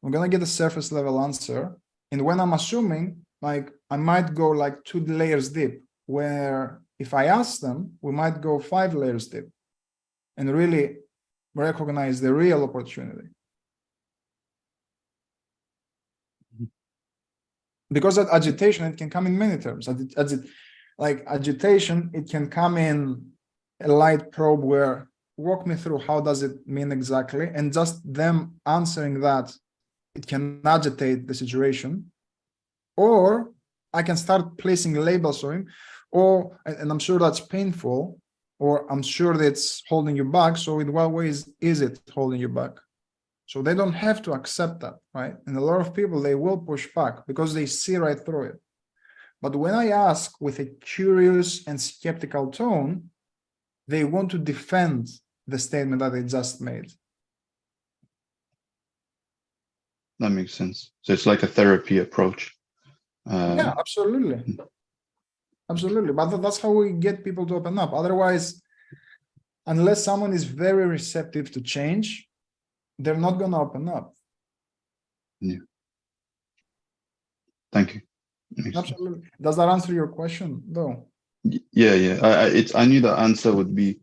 I'm going to get a surface level answer. And when I'm assuming, like I might go like 2 layers deep, where if I ask them, we might go 5 layers deep and really recognize the real opportunity. Because that agitation, it can come in many terms. Like agitation, it can come in a light probe where walk me through how does it mean exactly, and just them answering that, it can agitate the situation. Or I can start placing labels on him, and I'm sure that's painful, or I'm sure that's holding you back. So in what ways is it holding you back? So they don't have to accept that, right? And a lot of people, they will push back because they see right through it. But when I ask with a curious and skeptical tone, they want to defend the statement that they just made. That makes sense. So it's like a therapy approach. Yeah, absolutely. Absolutely. But that's how we get people to open up. Otherwise, unless someone is very receptive to change, they're not going to open up. Yeah. Thank you. Makes sense. Absolutely. Does that answer your question, though? Yeah. I knew that answer would be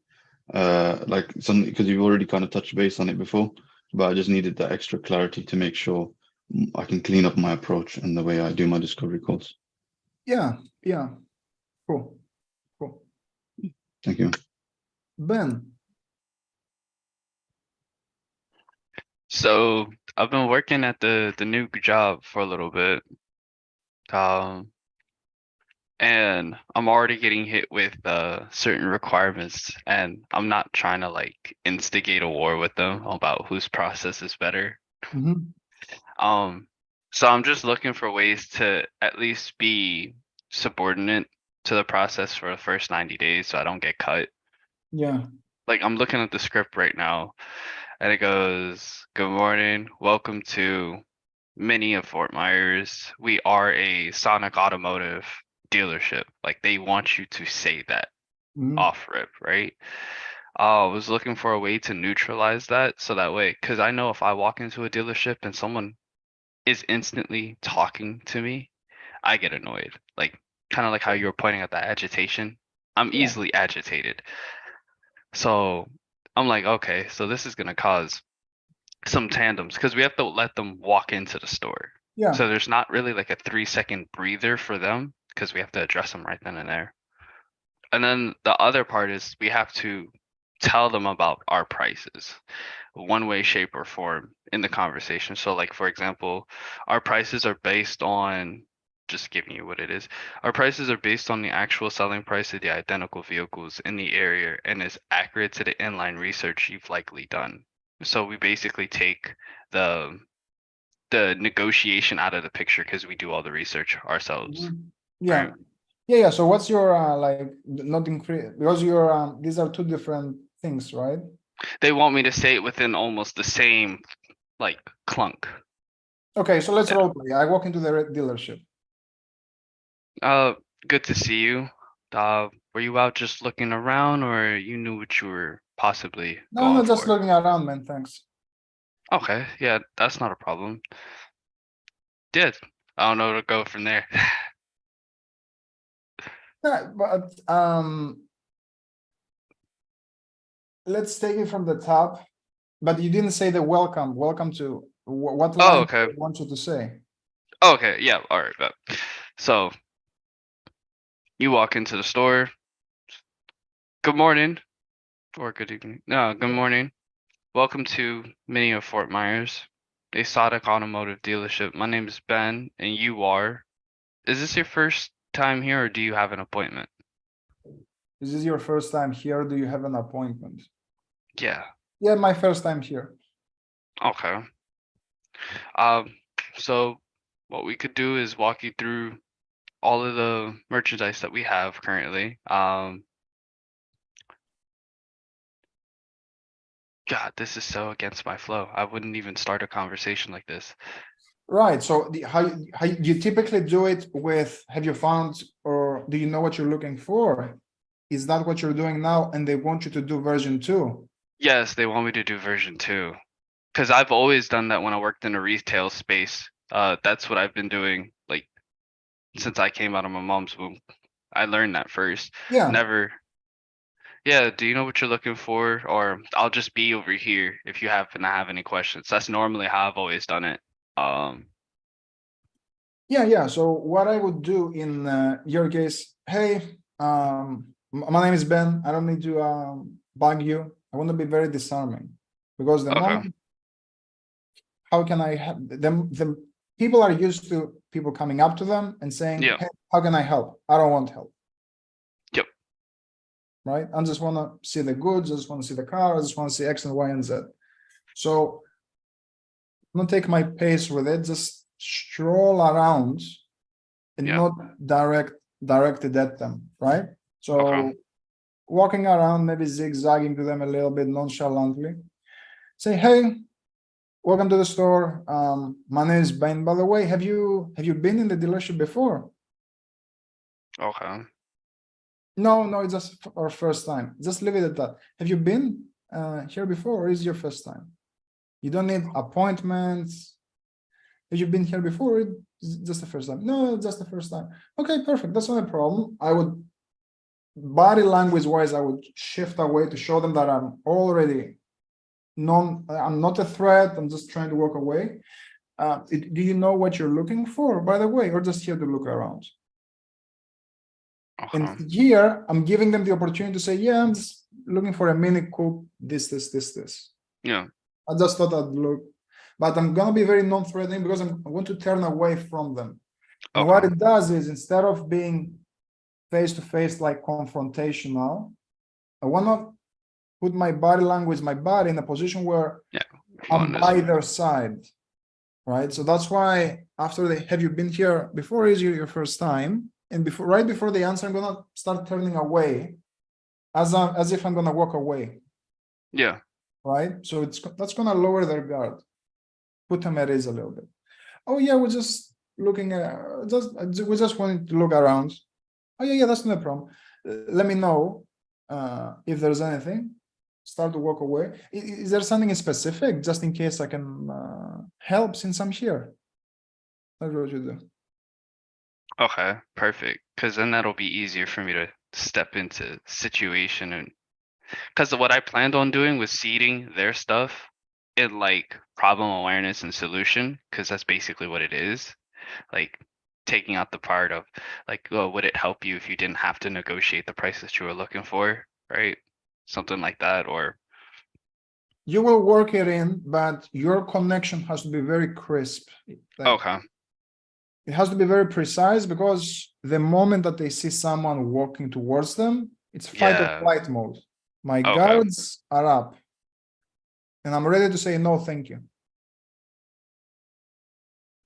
like something, because you've already kind of touched base on it before, but I just needed that extra clarity to make sure I can clean up my approach and the way I do my discovery calls. Yeah. Cool. Thank you. Ben. So I've been working at the new job for a little bit. Um, and I'm already getting hit with certain requirements, and I'm not trying to like instigate a war with them about whose process is better. Mhm. So I'm just looking for ways to at least be subordinate to the process for the first 90 days so I don't get cut. Yeah. Like I'm looking at the script right now and it goes, "Good morning, welcome to Mini of Fort Myers. We are a Sonic Automotive dealership." Like they want you to say that Mhm. off rip, right? I was looking for a way to neutralize that so that way, because I know if I walk into a dealership and someone is instantly talking to me, I get annoyed. Like kind of like how you were pointing at that agitation. I'm Yeah. easily agitated. So I'm like, okay, so this is gonna cause some tandems because we have to let them walk into the store. Yeah. So there's not really like a 3-second breather for them because we have to address them right then and there. And then the other part is we have to tell them about our prices, one way, shape, or form in the conversation. So like, for example, our prices are based on, just giving you what it is. Our prices are based on the actual selling price of the identical vehicles in the area and is accurate to the inline research you've likely done. So we basically take the negotiation out of the picture because we do all the research ourselves. Mhm. Yeah. Right. Yeah. So what's your like not increase because your these are two different things, right? They want me to say it within almost the same like clunk. Okay, so let's Yeah. role play. I walk into the dealership. Good to see you. Were you out just looking around or you knew what you were possibly No, going no, just for? looking around, man. Thanks. Okay, yeah, that's not a problem. Did. I don't know where to go from there. Yeah, but let's take it from the top. But you didn't say the welcome. Welcome to what Oh, line okay. do you want you to say? Okay, yeah, all right. But so you walk into the store. Good morning or good evening. No, good morning. Welcome to Mini of Fort Myers, a Sonic Automotive dealership. My name is Ben, and you are. Is this your first time here, or do you have an appointment? Is this your first time here? Do you have an appointment? Yeah. Yeah, my first time here. Okay. So what we could do is walk you through all of the merchandise that we have currently. God, this is so against my flow. I wouldn't even start a conversation like this. Right. So how you typically do it with, have you found or do you know what you're looking for? Is that what you're doing now? And they want you to do version 2? Yes, they want me to do version 2. Because I've always done that when I worked in a retail space. That's what I've been doing, like, since I came out of my mom's womb. I learned that first. Yeah. Never. Yeah, do you know what you're looking for? Or I'll just be over here if you happen to have any questions. That's normally how I've always done it. Yeah. So what I would do in your case, hey, my name is Ben. I don't need to bug you. I want to be very disarming because the Okay. moment, how can I have them? The people are used to people coming up to them and saying, Yeah. hey, how can I help? I don't want help. Yep. Right? I just want to see the goods. I just want to see the car. I just want to see X and Y and Z. So I'm gonna take my pace with it. Just stroll around and Yeah. not directed at them, right? So Okay. walking around, maybe zigzagging to them a little bit nonchalantly. Say, hey, welcome to the store. My name is Ben. By the way, have you been in the dealership before? Okay. No, it's just our first time. Just leave it at that. Have you been here before, or is it your first time? You don't need appointments. Have you been here before? It's just the first time. No, it's just the first time. Okay, perfect. That's not a problem. I would, body language wise, I would shift away to show them that I'm already I'm not a threat. I'm just trying to walk away. Do you know what you're looking for, by the way, or just here to look around? Okay. And here I'm giving them the opportunity to say, yeah, I'm just looking for a mini coupe, this. Yeah. I just thought I'd look, but I'm gonna be very non-threatening because I want to turn away from them. And what Okay. it does is, instead of being face to face, like confrontational. I want to put my body language, my body in a position where I'm Going this by way. their side, right? So that's why after they have you been here before is your first time, and before right before the answer, I'm gonna start turning away, as if I'm gonna walk away, Yeah, right? So that's gonna lower their guard, put them at ease a little bit. Oh yeah, we're just looking at we just wanted to look around. Oh yeah, that's no problem. Let me know if there's anything. Start to walk away. Is there something specific, just in case I can help since I'm here? That's what you do. okay, perfect. Cause then that'll be easier for me to step into situation and, cause what I planned on doing was seeding their stuff in like problem awareness and solution, cause that's basically what it is. Like taking out the part of like, oh, would it help you if you didn't have to negotiate the price that you were looking for, right? Something like that, or You will work it in, but your connection has to be very crisp. Like, okay, it has to be very precise, because the moment that they see someone walking towards them, it's fight or Yeah. flight mode. My Okay. guards are up, and I'm ready to say no, thank you.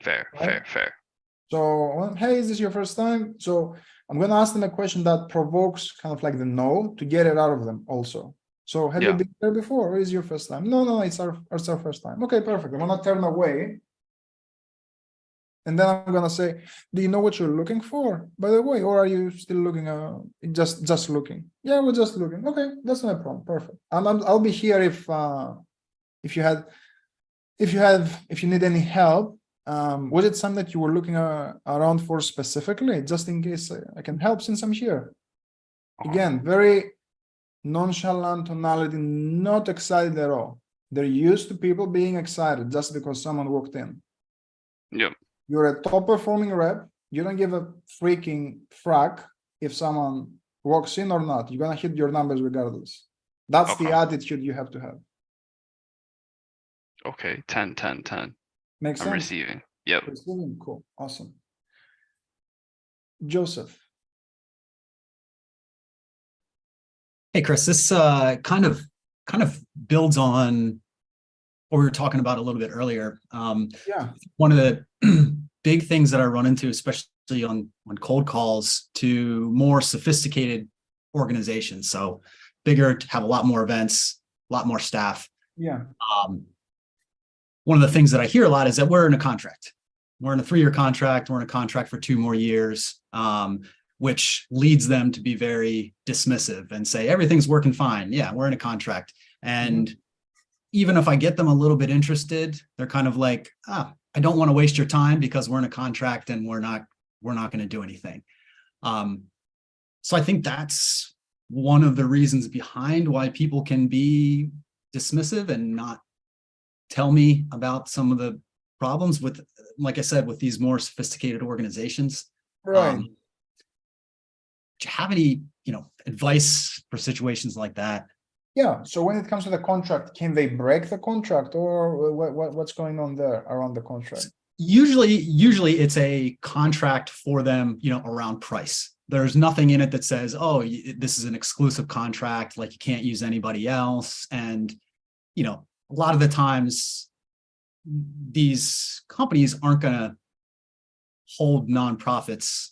fair, Right. fair. So, hey, is this your first time? So I'm going to ask them a question that provokes kind of like the no, to get it out of them also. So have you Yeah. been there before, or is your first time? No, it's our first time. Okay, perfect. I'm going to turn away. And then I'm going to say, do you know what you're looking for, by the way? Or are you still looking, just looking? Yeah, we're just looking. Okay, that's not a problem. Perfect. I'll be here if you need any help. Was it something that you were looking around for specifically, just in case I can help since I'm here? Again, very nonchalant tonality, not excited at all. They're used to people being excited just because someone walked in. Yep. You're a top performing rep. You don't give a freaking frack if someone walks in or not. You're gonna hit your numbers regardless. That's the Okay. attitude you have to have. Okay, 10. Makes I'm sense? receiving. Yep. Receiving, cool, awesome. Joseph. Hey, Chris, this kind of builds on what we were talking about a little bit earlier. Yeah. One of the big things that I run into, especially on cold calls to more sophisticated organizations, so bigger, have a lot more events, a lot more staff. Yeah. One of the things that I hear a lot is that we're in a contract. We're in a 3-year contract. We're in a contract for 2 more years, which leads them to be very dismissive and say, everything's working fine. Yeah, we're in a contract. And even if I get them a little bit interested, they're kind of like, I don't want to waste your time because we're in a contract and we're not going to do anything. So I think that's one of the reasons behind why people can be dismissive and not tell me about some of the problems with, like I said, with these more sophisticated organizations. Right. Do you have any, advice for situations like that? Yeah. So when it comes to the contract, can they break the contract, or what's going on there around the contract? Usually it's a contract for them, around price. There's nothing in it that says, oh, this is an exclusive contract, like you can't use anybody else. And, a lot of the times these companies aren't going to hold nonprofits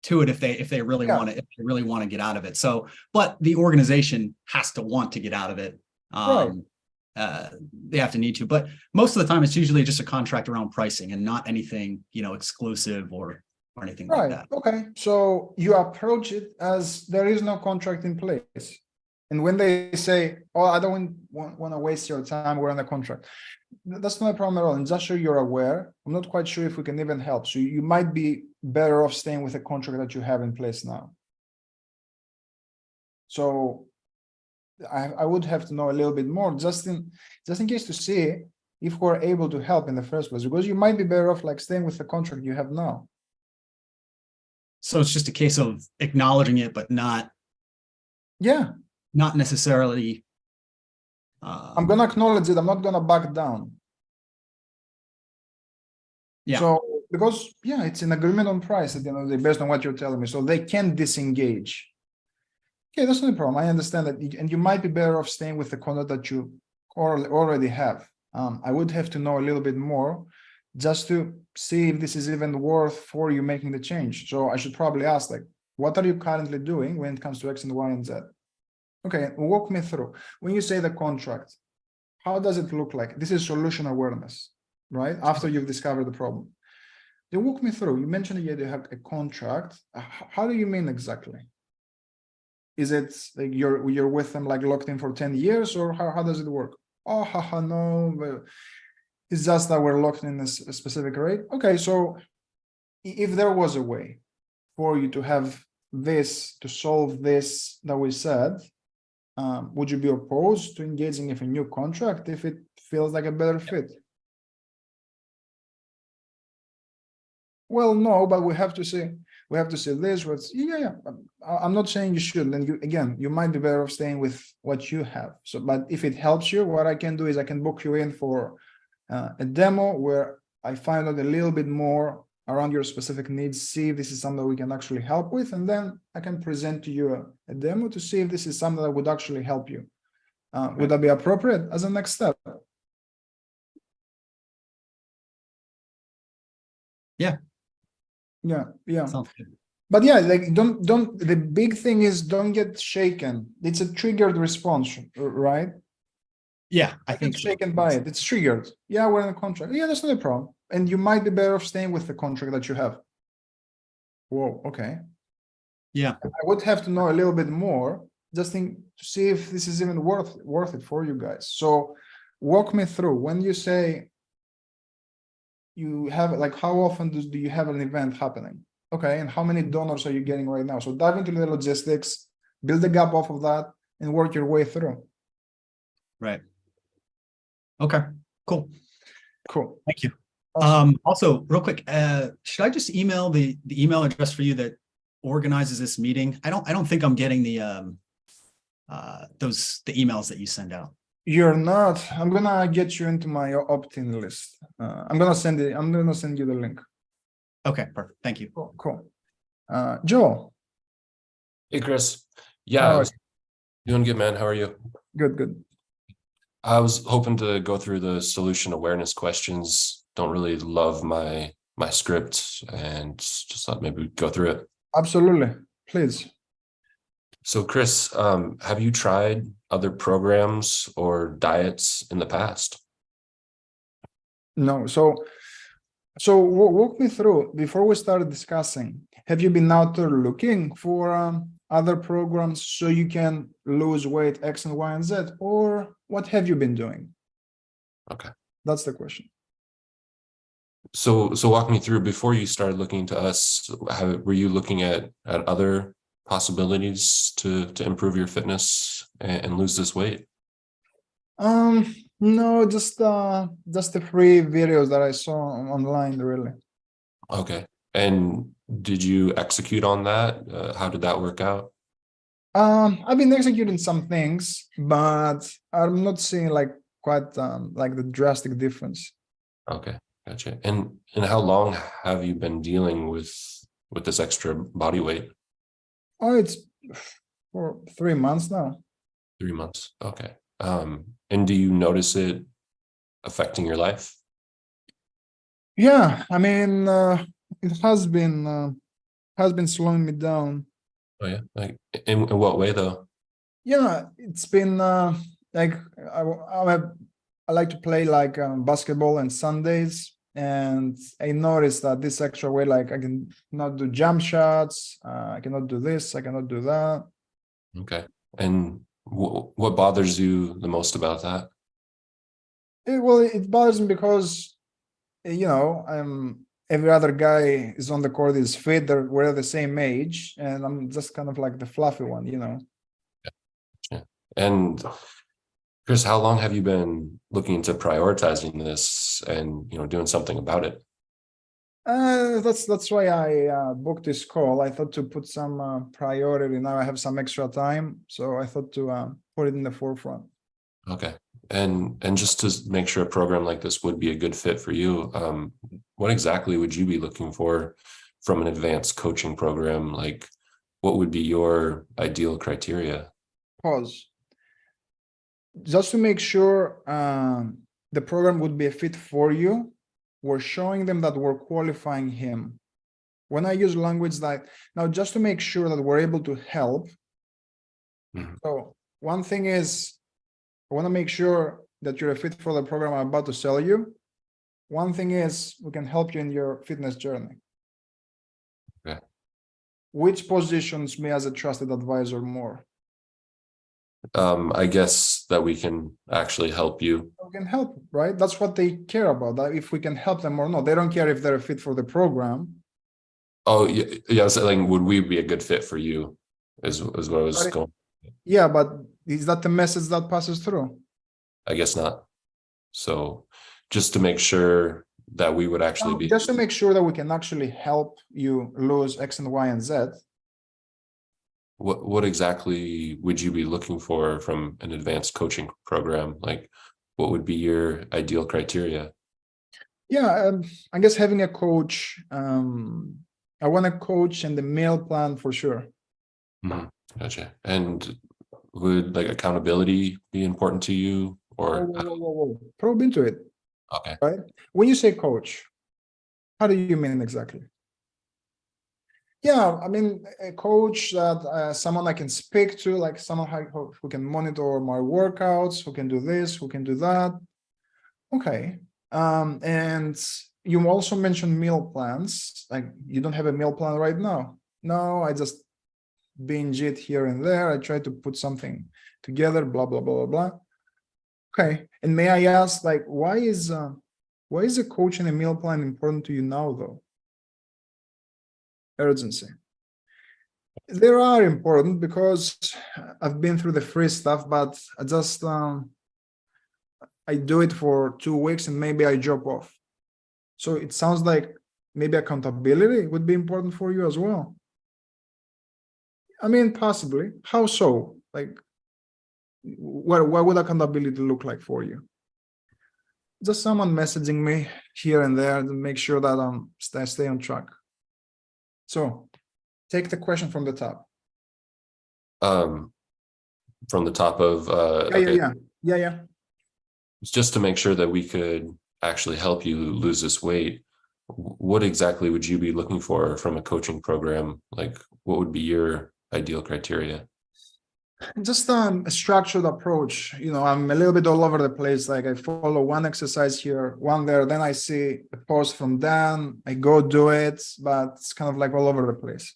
to it if they really want to get out of it. So, but the organization has to want to get out of it. Right. They have to need to, but most of the time it's usually just a contract around pricing and not anything, exclusive or anything like that. Okay. So you approach it as there is no contract in place. And when they say, oh, I don't want to waste your time, we're on a contract. That's not a problem at all. And just so you're aware, I'm not quite sure if we can even help. So you might be better off staying with a contract that you have in place now. So I would have to know a little bit more, just in case, to see if we're able to help in the first place, because you might be better off like staying with the contract you have now. So it's just a case of acknowledging it, but not necessarily. I'm gonna acknowledge it. I'm not gonna back down. Yeah. So Because, yeah, it's an agreement on price at the end of the day, based on what you're telling me, so they can disengage. Okay, that's not a problem. I understand that, and you might be better off staying with the contract that you already have. I would have to know a little bit more just to see if this is even worth for you making the change. So I should probably ask, like, what are you currently doing when it comes to X and Y and Z? Okay, walk me through. When you say the contract, how does it look like? This is solution awareness, right? After you've discovered the problem. Then walk me through. You mentioned that you have a contract. How do you mean exactly? Is it like you're with them like locked in for 10 years, or how does it work? Oh, haha, no, it's just that we're locked in a specific rate. Okay, so if there was a way for you to have this, to solve this that we said, would you be opposed to engaging in a new contract if it feels like a better fit? Well, no, but we have to see this. Yeah. I'm not saying you should. And you might be better off staying with what you have. So, but if it helps you, what I can do is I can book you in for a demo where I find out a little bit more around your specific needs, see if this is something that we can actually help with, and then I can present to you a demo to see if this is something that would actually help you. Would that be appropriate as a next step? Yeah. Yeah. Sounds good. But yeah, like don't the big thing is don't get shaken. It's a triggered response, right? Yeah, I I think get so. shaken by it. It's triggered. Yeah, we're in a contract. Yeah, that's not a problem. And you might be better off staying with the contract that you have. Whoa, okay. Yeah. I would have to know a little bit more, just to see if this is even worth it for you guys. So walk me through when you say you have, like, how often do you have an event happening? Okay, and how many donors are you getting right now? So dive into the logistics, build a gap off of that, and work your way through. Right. Okay, cool. Cool. Thank you. Awesome. Also, real quick, should I just email the email address for you that organizes this meeting? I don't think I'm getting the emails that you send out. You're not. I'm gonna get you into my opt-in list. I'm gonna send you the link. Okay, perfect. Thank you. Cool. Joel. Hey, Chris. How Yeah, are doing good, man. How are you? Good. I was hoping to go through the solution awareness questions. Don't really love my script, and just thought maybe we'd go through it. Absolutely. Please. So, Chris, have you tried other programs or diets in the past? No. So walk me through before we start discussing. Have you been out there looking for other programs so you can lose weight X and Y and Z, or what have you been doing? Okay, that's the question. So walk me through, before you started looking to us, were you looking at other possibilities to improve your fitness and lose this weight? No, just the free videos that I saw online, really. Okay. And did you execute on that? How did that work out? I've been executing some things, but I'm not seeing like quite like the drastic difference. Okay, gotcha. And how long have you been dealing with this extra body weight? Oh, it's for 3 months now. 3 months. Okay. And do you notice it affecting your life? Yeah, I mean, it has been slowing me down. Oh yeah, like in what way though? Yeah, it's been like I like to play like basketball on Sundays, and I noticed that this extra weight, like I can not do jump shots, I cannot do this, I cannot do that. Okay. And what bothers you the most about that? It bothers me because, you know, every other guy is on the court is fit, we're the same age, and I'm just kind of like the fluffy one, you know. Yeah. And Chris, how long have you been looking into prioritizing this and, you know, doing something about it? That's why I booked this call. I thought to put some priority. Now I have some extra time, so I thought to put it in the forefront. Okay. And just to make sure a program like this would be a good fit for you, what exactly would you be looking for from an advanced coaching program? Like, what would be your ideal criteria? Pause. Just to make sure the program would be a fit for you, we're showing them that we're qualifying him. When I use language like now, just to make sure that we're able to help. Mhm. So one thing is, I want to make sure that you're a fit for the program I'm about to sell you. One thing is, we can help you in your fitness journey. Okay. Which positions me as a trusted advisor more? I guess that we can actually help you. We can help, right? That's what they care about, that if we can help them or not. They don't care if they're a fit for the program. Oh, yeah, yeah. So like, would we be a good fit for you? Is what I was Got it. going. Yeah, but is that the message that passes through? I guess not. So, just to make sure that we would actually No, be. just to make sure that we can actually help you lose X and Y and Z. What exactly would you be looking for from an advanced coaching program? Like, what would be your ideal criteria? Yeah, I guess having a coach. I want a coach and the meal plan for sure. Mhm. Gotcha. And would like accountability be important to you, or Whoa. Probe into it, okay? right? When you say coach, how do you mean exactly? Yeah, I mean a coach that someone I can speak to, like someone who can monitor my workouts, who can do this, who can do that. Okay. And you also mentioned meal plans. Like you don't have a meal plan right now. No, I just binge it here and there. I try to put something together, blah, blah, blah, blah, blah. Okay. And may I ask, like, why is a coach and a meal plan important to you now, though? Urgency. They are important because I've been through the free stuff, but I do it for 2 weeks and maybe I drop off. So it sounds like maybe accountability would be important for you as well. I mean, possibly. How so? Like, what would accountability look like for you? Just someone messaging me here and there to make sure that I stay on track. So take the question from the top. From the top of Yeah. just to make sure that we could actually help you lose this weight. What exactly would you be looking for from a coaching program? Like, what would be your ideal criteria? Just a structured approach. I'm a little bit all over the place. Like I follow one exercise here, one there, then I see a post from Dan, I go do it, but it's kind of like all over the place.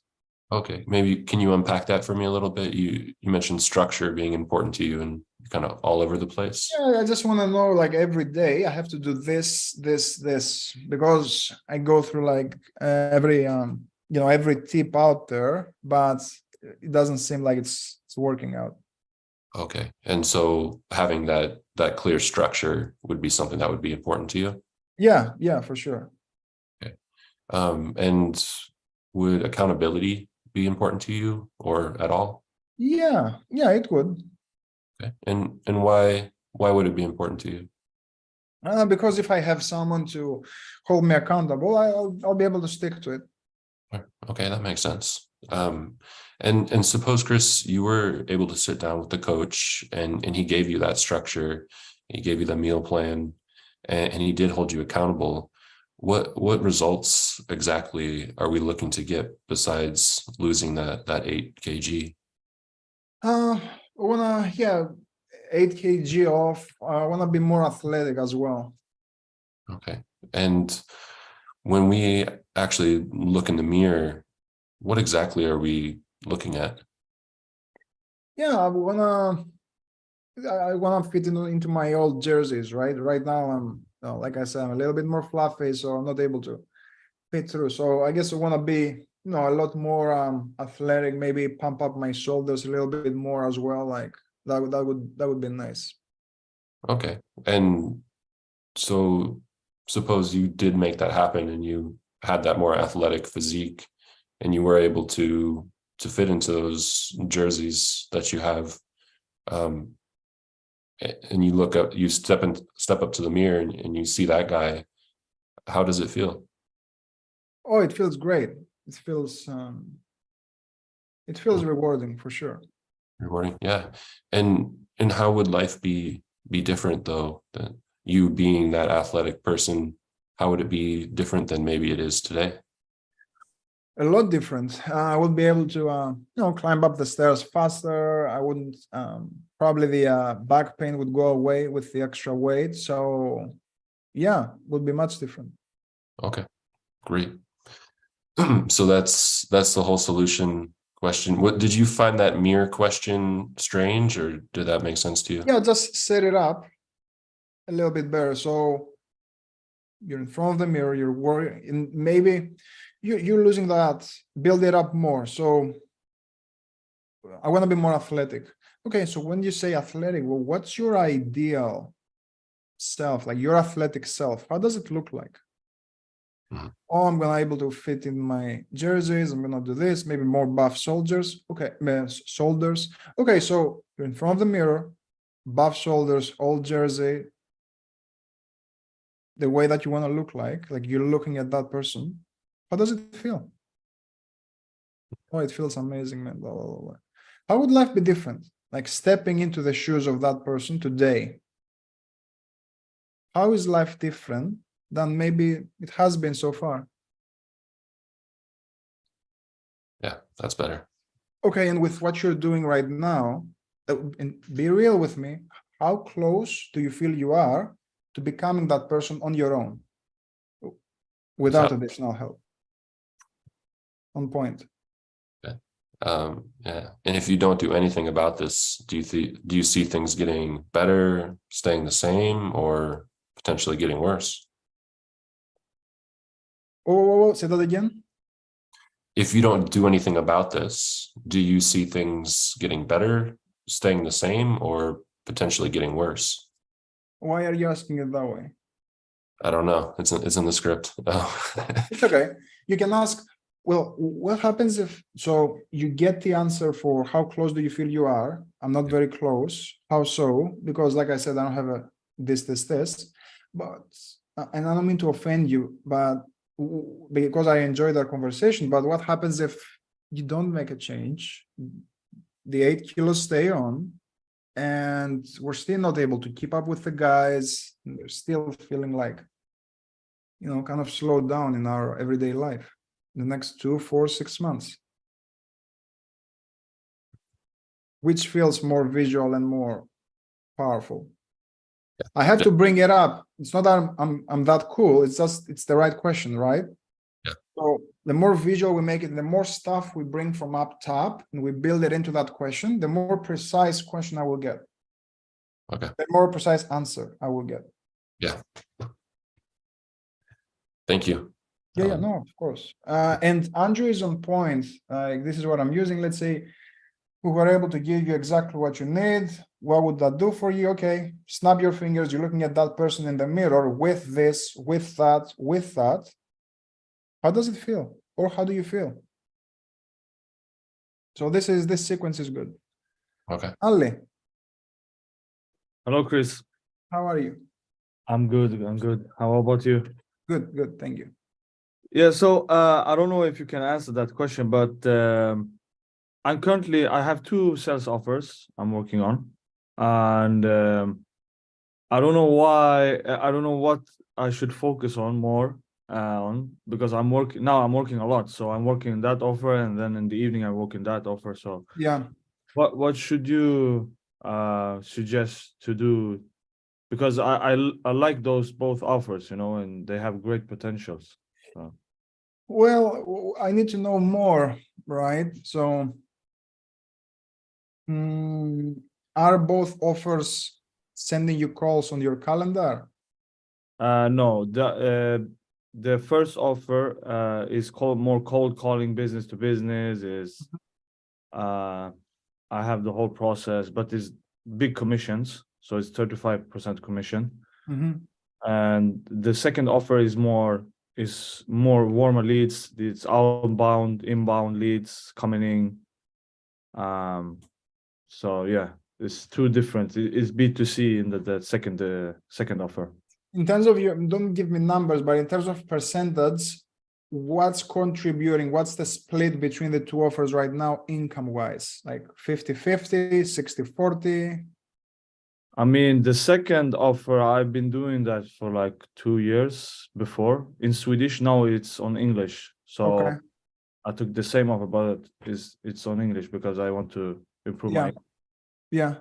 Okay, maybe can you unpack that for me a little bit? You mentioned structure being important to you and kind of all over the place. Yeah, I just want to know, like every day I have to do this, because I go through like every tip out there, but it doesn't seem like it's working out. Okay, and so having that clear structure would be something that would be important to you. Yeah, for sure. Okay, and would accountability be important to you or at all? Yeah, it would. Okay, and why would it be important to you? Because if I have someone to hold me accountable, I'll be able to stick to it. Okay, that makes sense. And suppose, Chris, you were able to sit down with the coach and he gave you that structure, he gave you the meal plan, and he did hold you accountable. What results exactly are we looking to get besides losing that 8 kg? I wanna 8 kg off. I wanna be more athletic as well. Okay, and when we actually look in the mirror, what exactly are we looking at? Yeah, I wanna fit into my old jerseys, right? Right now I'm like I said, I'm a little bit more fluffy, so I'm not able to fit through. So I guess I wanna be a lot more athletic, maybe pump up my shoulders a little bit more as well. Like that would be nice. Okay, and so suppose you did make that happen and you had that more athletic physique and you were able to fit into those jerseys that you have. and you look up, you step up to the mirror and you see that guy, how does it feel? Oh, it feels great. It feels rewarding for sure. Rewarding, yeah. And how would life be different though? That you being that athletic person, how would it be different than maybe it is today? A lot different. I would be able to, climb up the stairs faster. I wouldn't, probably the back pain would go away with the extra weight. So yeah, would be much different. Okay, great. So that's the whole solution question. What did you find that mirror question strange, or did that make sense to you? Yeah, just set it up a little bit better. So you're in front of the mirror, you're worried, and maybe you're losing that, build it up more. So I want to be more athletic. Okay, so when you say athletic, well, what's your ideal self, like your athletic self? How does it look like? Mhm. Oh, I'm gonna able to fit in my jerseys. I'm gonna do this, maybe more buff shoulders. Okay, shoulders. Okay, so you're in front of the mirror, buff shoulders, old jersey, the way that you want to look like you're looking at that person. How does it feel? Oh, it feels amazing, man. Blah, blah, blah, blah. How would life be different? Like stepping into the shoes of that person today. How is life different than maybe it has been so far? Yeah, that's better. Okay, and with what you're doing right now, and be real with me, how close do you feel you are to becoming that person on your own without additional help? On point. Yeah. And if you don't do anything about this, do you see things getting better, staying the same, or potentially getting worse? Oh, say that again. If you don't do anything about this, do you see things getting better, staying the same, or potentially getting worse? Why are you asking it that way? I don't know. It's in the script. It's okay. You can ask, well, what happens if, so you get the answer for how close do you feel you are? I'm not very close. How so? Because like I said, I don't have a this, but, and I don't mean to offend you, but because I enjoyed our conversation, but what happens if you don't make a change? The 8 kilos stay on, and we're still not able to keep up with the guys. They're still feeling like, kind of slow down in our everyday life in the next 2, 4, 6 months. Which feels more visual and more powerful? I have to bring it up. It's not that I'm that cool. It's just, it's the right question, right? Yeah. So the more visual we make it, the more stuff we bring from up top and we build it into that question, the more precise question I will get. Okay. The more precise answer I will get. Yeah. Thank you. Yeah, no, of course. And Andrew is on point. This is what I'm using. Let's say we were able to give you exactly what you need. What would that do for you? Okay, snap your fingers. You're looking at that person in the mirror with this, with that, with that. How does it feel? Or how do you feel? So this sequence is good. Okay. Ali, Hello, Chris. how are you? I'm good. How about you? Good. Thank you. Yeah, so I don't know if you can answer that question, but I have 2 sales offers I'm working on, and I don't know why. I don't know what I should focus on more on, because I'm working a lot. So I'm working that offer, and then in the evening I work in that offer. So Yeah. what should you suggest to do? Because I like those both offers, and they have great potentials. So. Well, I need to know more, right? So are both offers sending you calls on your calendar? No, the first offer is more cold calling, business to business. Is I have the whole process, but it's big commissions, so it's 35% commission. And the second offer is more warmer leads. It's outbound, inbound leads coming in. So yeah, it's too different. It's B2C in the second offer. In terms of your, don't give me numbers, but in terms of percentage, what's contributing? What's the split between the two offers right now, income-wise? Like 50-50, 60-40? I mean, the second offer, I've been doing that for like 2 years before in Swedish. Now it's on English. So Okay. I took the same offer, but it's on English because I want to improve Yeah. my. Yeah.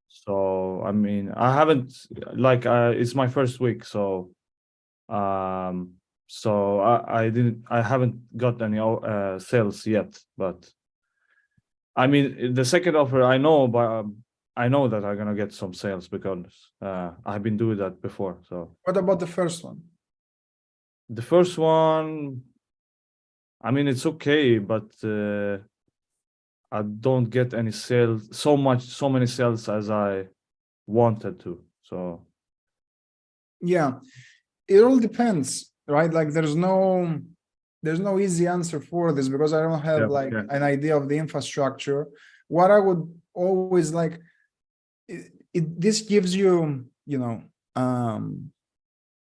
So I mean, I haven't like it's my first week, so I haven't got any sales yet. But I mean, the second offer I know, but I know that I'm gonna get some sales because I've been doing that before. So What about the first one? the first one, I mean, it's okay, but I don't get any sales, so many sales as I wanted to. So Yeah, it all depends, right? Like there's no easy answer for this because I don't have like an idea of the infrastructure. What I would always like, this gives you,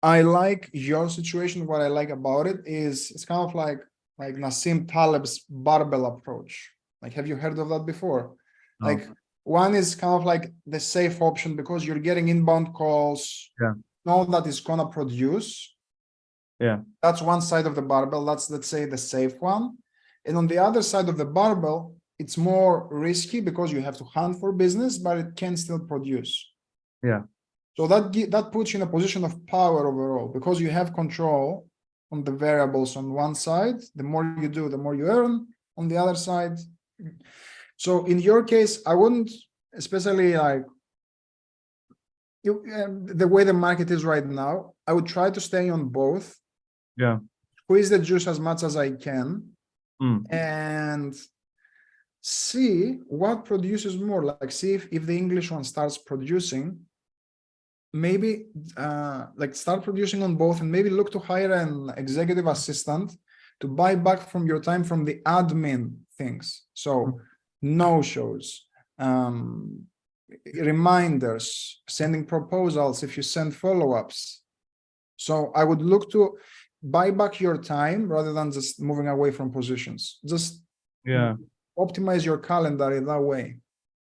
I like your situation. What I like about it is it's kind of like Nassim Taleb's barbell approach. Like, have you heard of that before? No. Like one is kind of like the safe option because you're getting inbound calls. Yeah. Know that is gonna produce. Yeah. That's one side of the barbell. That's, let's say, the safe one. And on the other side of the barbell, it's more risky because you have to hunt for business, but it can still produce. Yeah. So that puts you in a position of power overall because you have control on the variables on one side. The more you do, the more you earn. On the other side. So in your case, I wouldn't, especially like the way the market is right now, I would try to stay on both. Yeah. Squeeze the juice as much as I can. Mm. And see what produces more. Like see if the English one starts producing. Maybe like start producing on both and maybe look to hire an executive assistant to buy back from your time from the admin things. So no shows, reminders, sending proposals if you send follow-ups. So I would look to buy back your time rather than just moving away from positions. Just optimize your calendar in that way.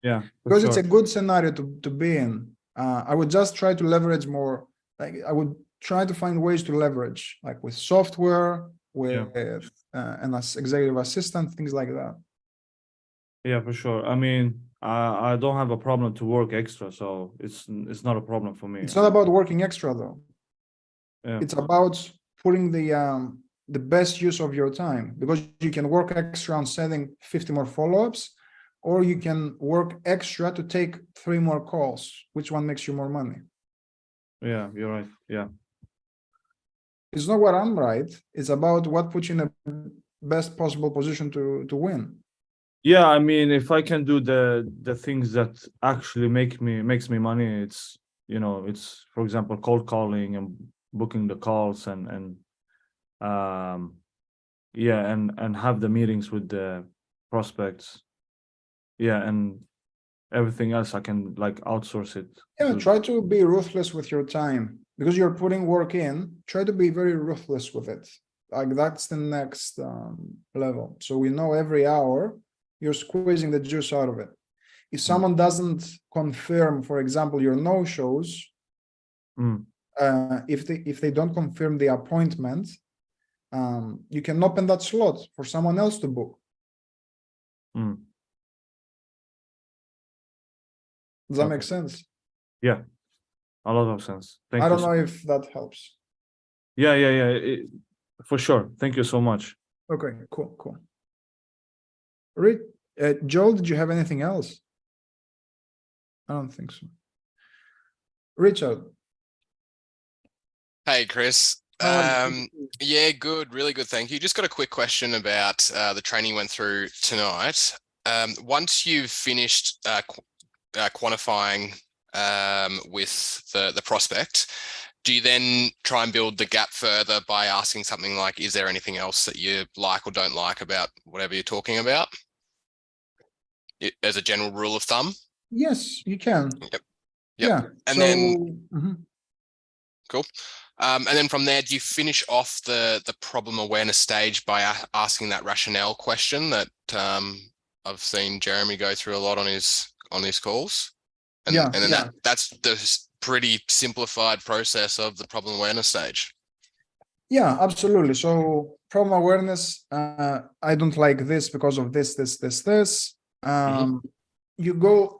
Yeah, because it's a good scenario to be in. I would just try to leverage more. Like I would try to find ways to leverage, like with software, with an executive assistant, things like that. Yeah, for sure. I mean, I don't have a problem to work extra, so it's not a problem for me. It's not about working extra though. Yeah. It's about putting the best use of your time, because you can work extra on sending 50 more follow-ups, or you can work extra to take 3 more calls. Which one makes you more money? Yeah, you're right. Yeah. It's not what I'm right. It's about what puts you in the best possible position to win. Yeah, I mean, if I can do the things that actually makes me money, it's, it's, for example, cold calling and booking the calls and have the meetings with the prospects. Yeah, and everything else I can like outsource it. Yeah, try to be ruthless with your time, because you're putting work in. Try to be very ruthless with it. Like that's the next level. So we know every hour you're squeezing the juice out of it. If someone doesn't confirm, for example, your no-shows, if they don't confirm the appointment, you can open that slot for someone else to book. Does that make sense? Yeah, a lot of sense. Thank you. I don't know if that helps. Yeah. For sure. Thank you so much. Okay, cool. Joel, did you have anything else? I don't think so. Richard. Hey, Chris. Yeah, good. Really good. Thank you. Just got a quick question about the training you went through tonight. Once you've finished quantifying with the prospect, do you then try and build the gap further by asking something like, is there anything else that you like or don't like about whatever you're talking about? As a general rule of thumb? Yes, you can. Yep. Yeah. And so, then- mhm. Cool. And then from there, do you finish off the problem awareness stage by asking that rationale question that I've seen Jeremy go through a lot on his calls? And, Yeah, and then yeah. that's the pretty simplified process of the problem awareness stage. Yeah, absolutely. So problem awareness, I don't like this because of this. You go,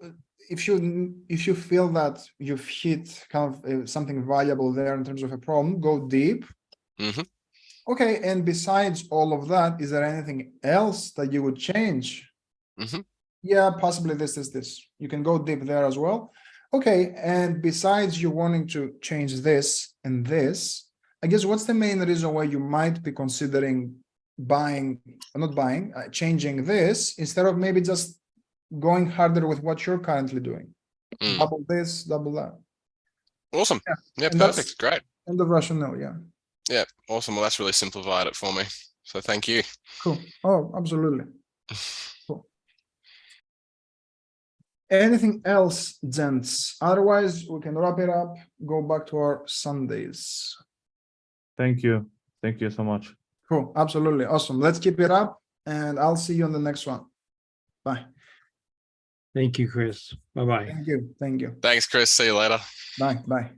if you feel that you've hit kind of something valuable there in terms of a problem, go deep. Mhm. Okay, and besides all of that, is there anything else that you would change? Mhm. Yeah, possibly this. You can go deep there as well. Okay, and besides you wanting to change this and this, I guess what's the main reason why you might be considering changing this instead of maybe just going harder with what you're currently doing? Mm. Double this, double that. Awesome. Yeah, Yeah, and that's- perfect. Great. End of rationale, yeah. Yeah, awesome. Well, that's really simplified it for me. So thank you. Cool. Oh, absolutely. Cool. Anything else, gents? Otherwise, we can wrap it up, go back to our Sundays. Thank you. Thank you so much. Cool, absolutely, awesome. Let's keep it up, and I'll see you on the next one. Bye. Thank you, Chris. Bye-bye. Thank you, thank you. Thanks, Chris. See you later. Bye, bye.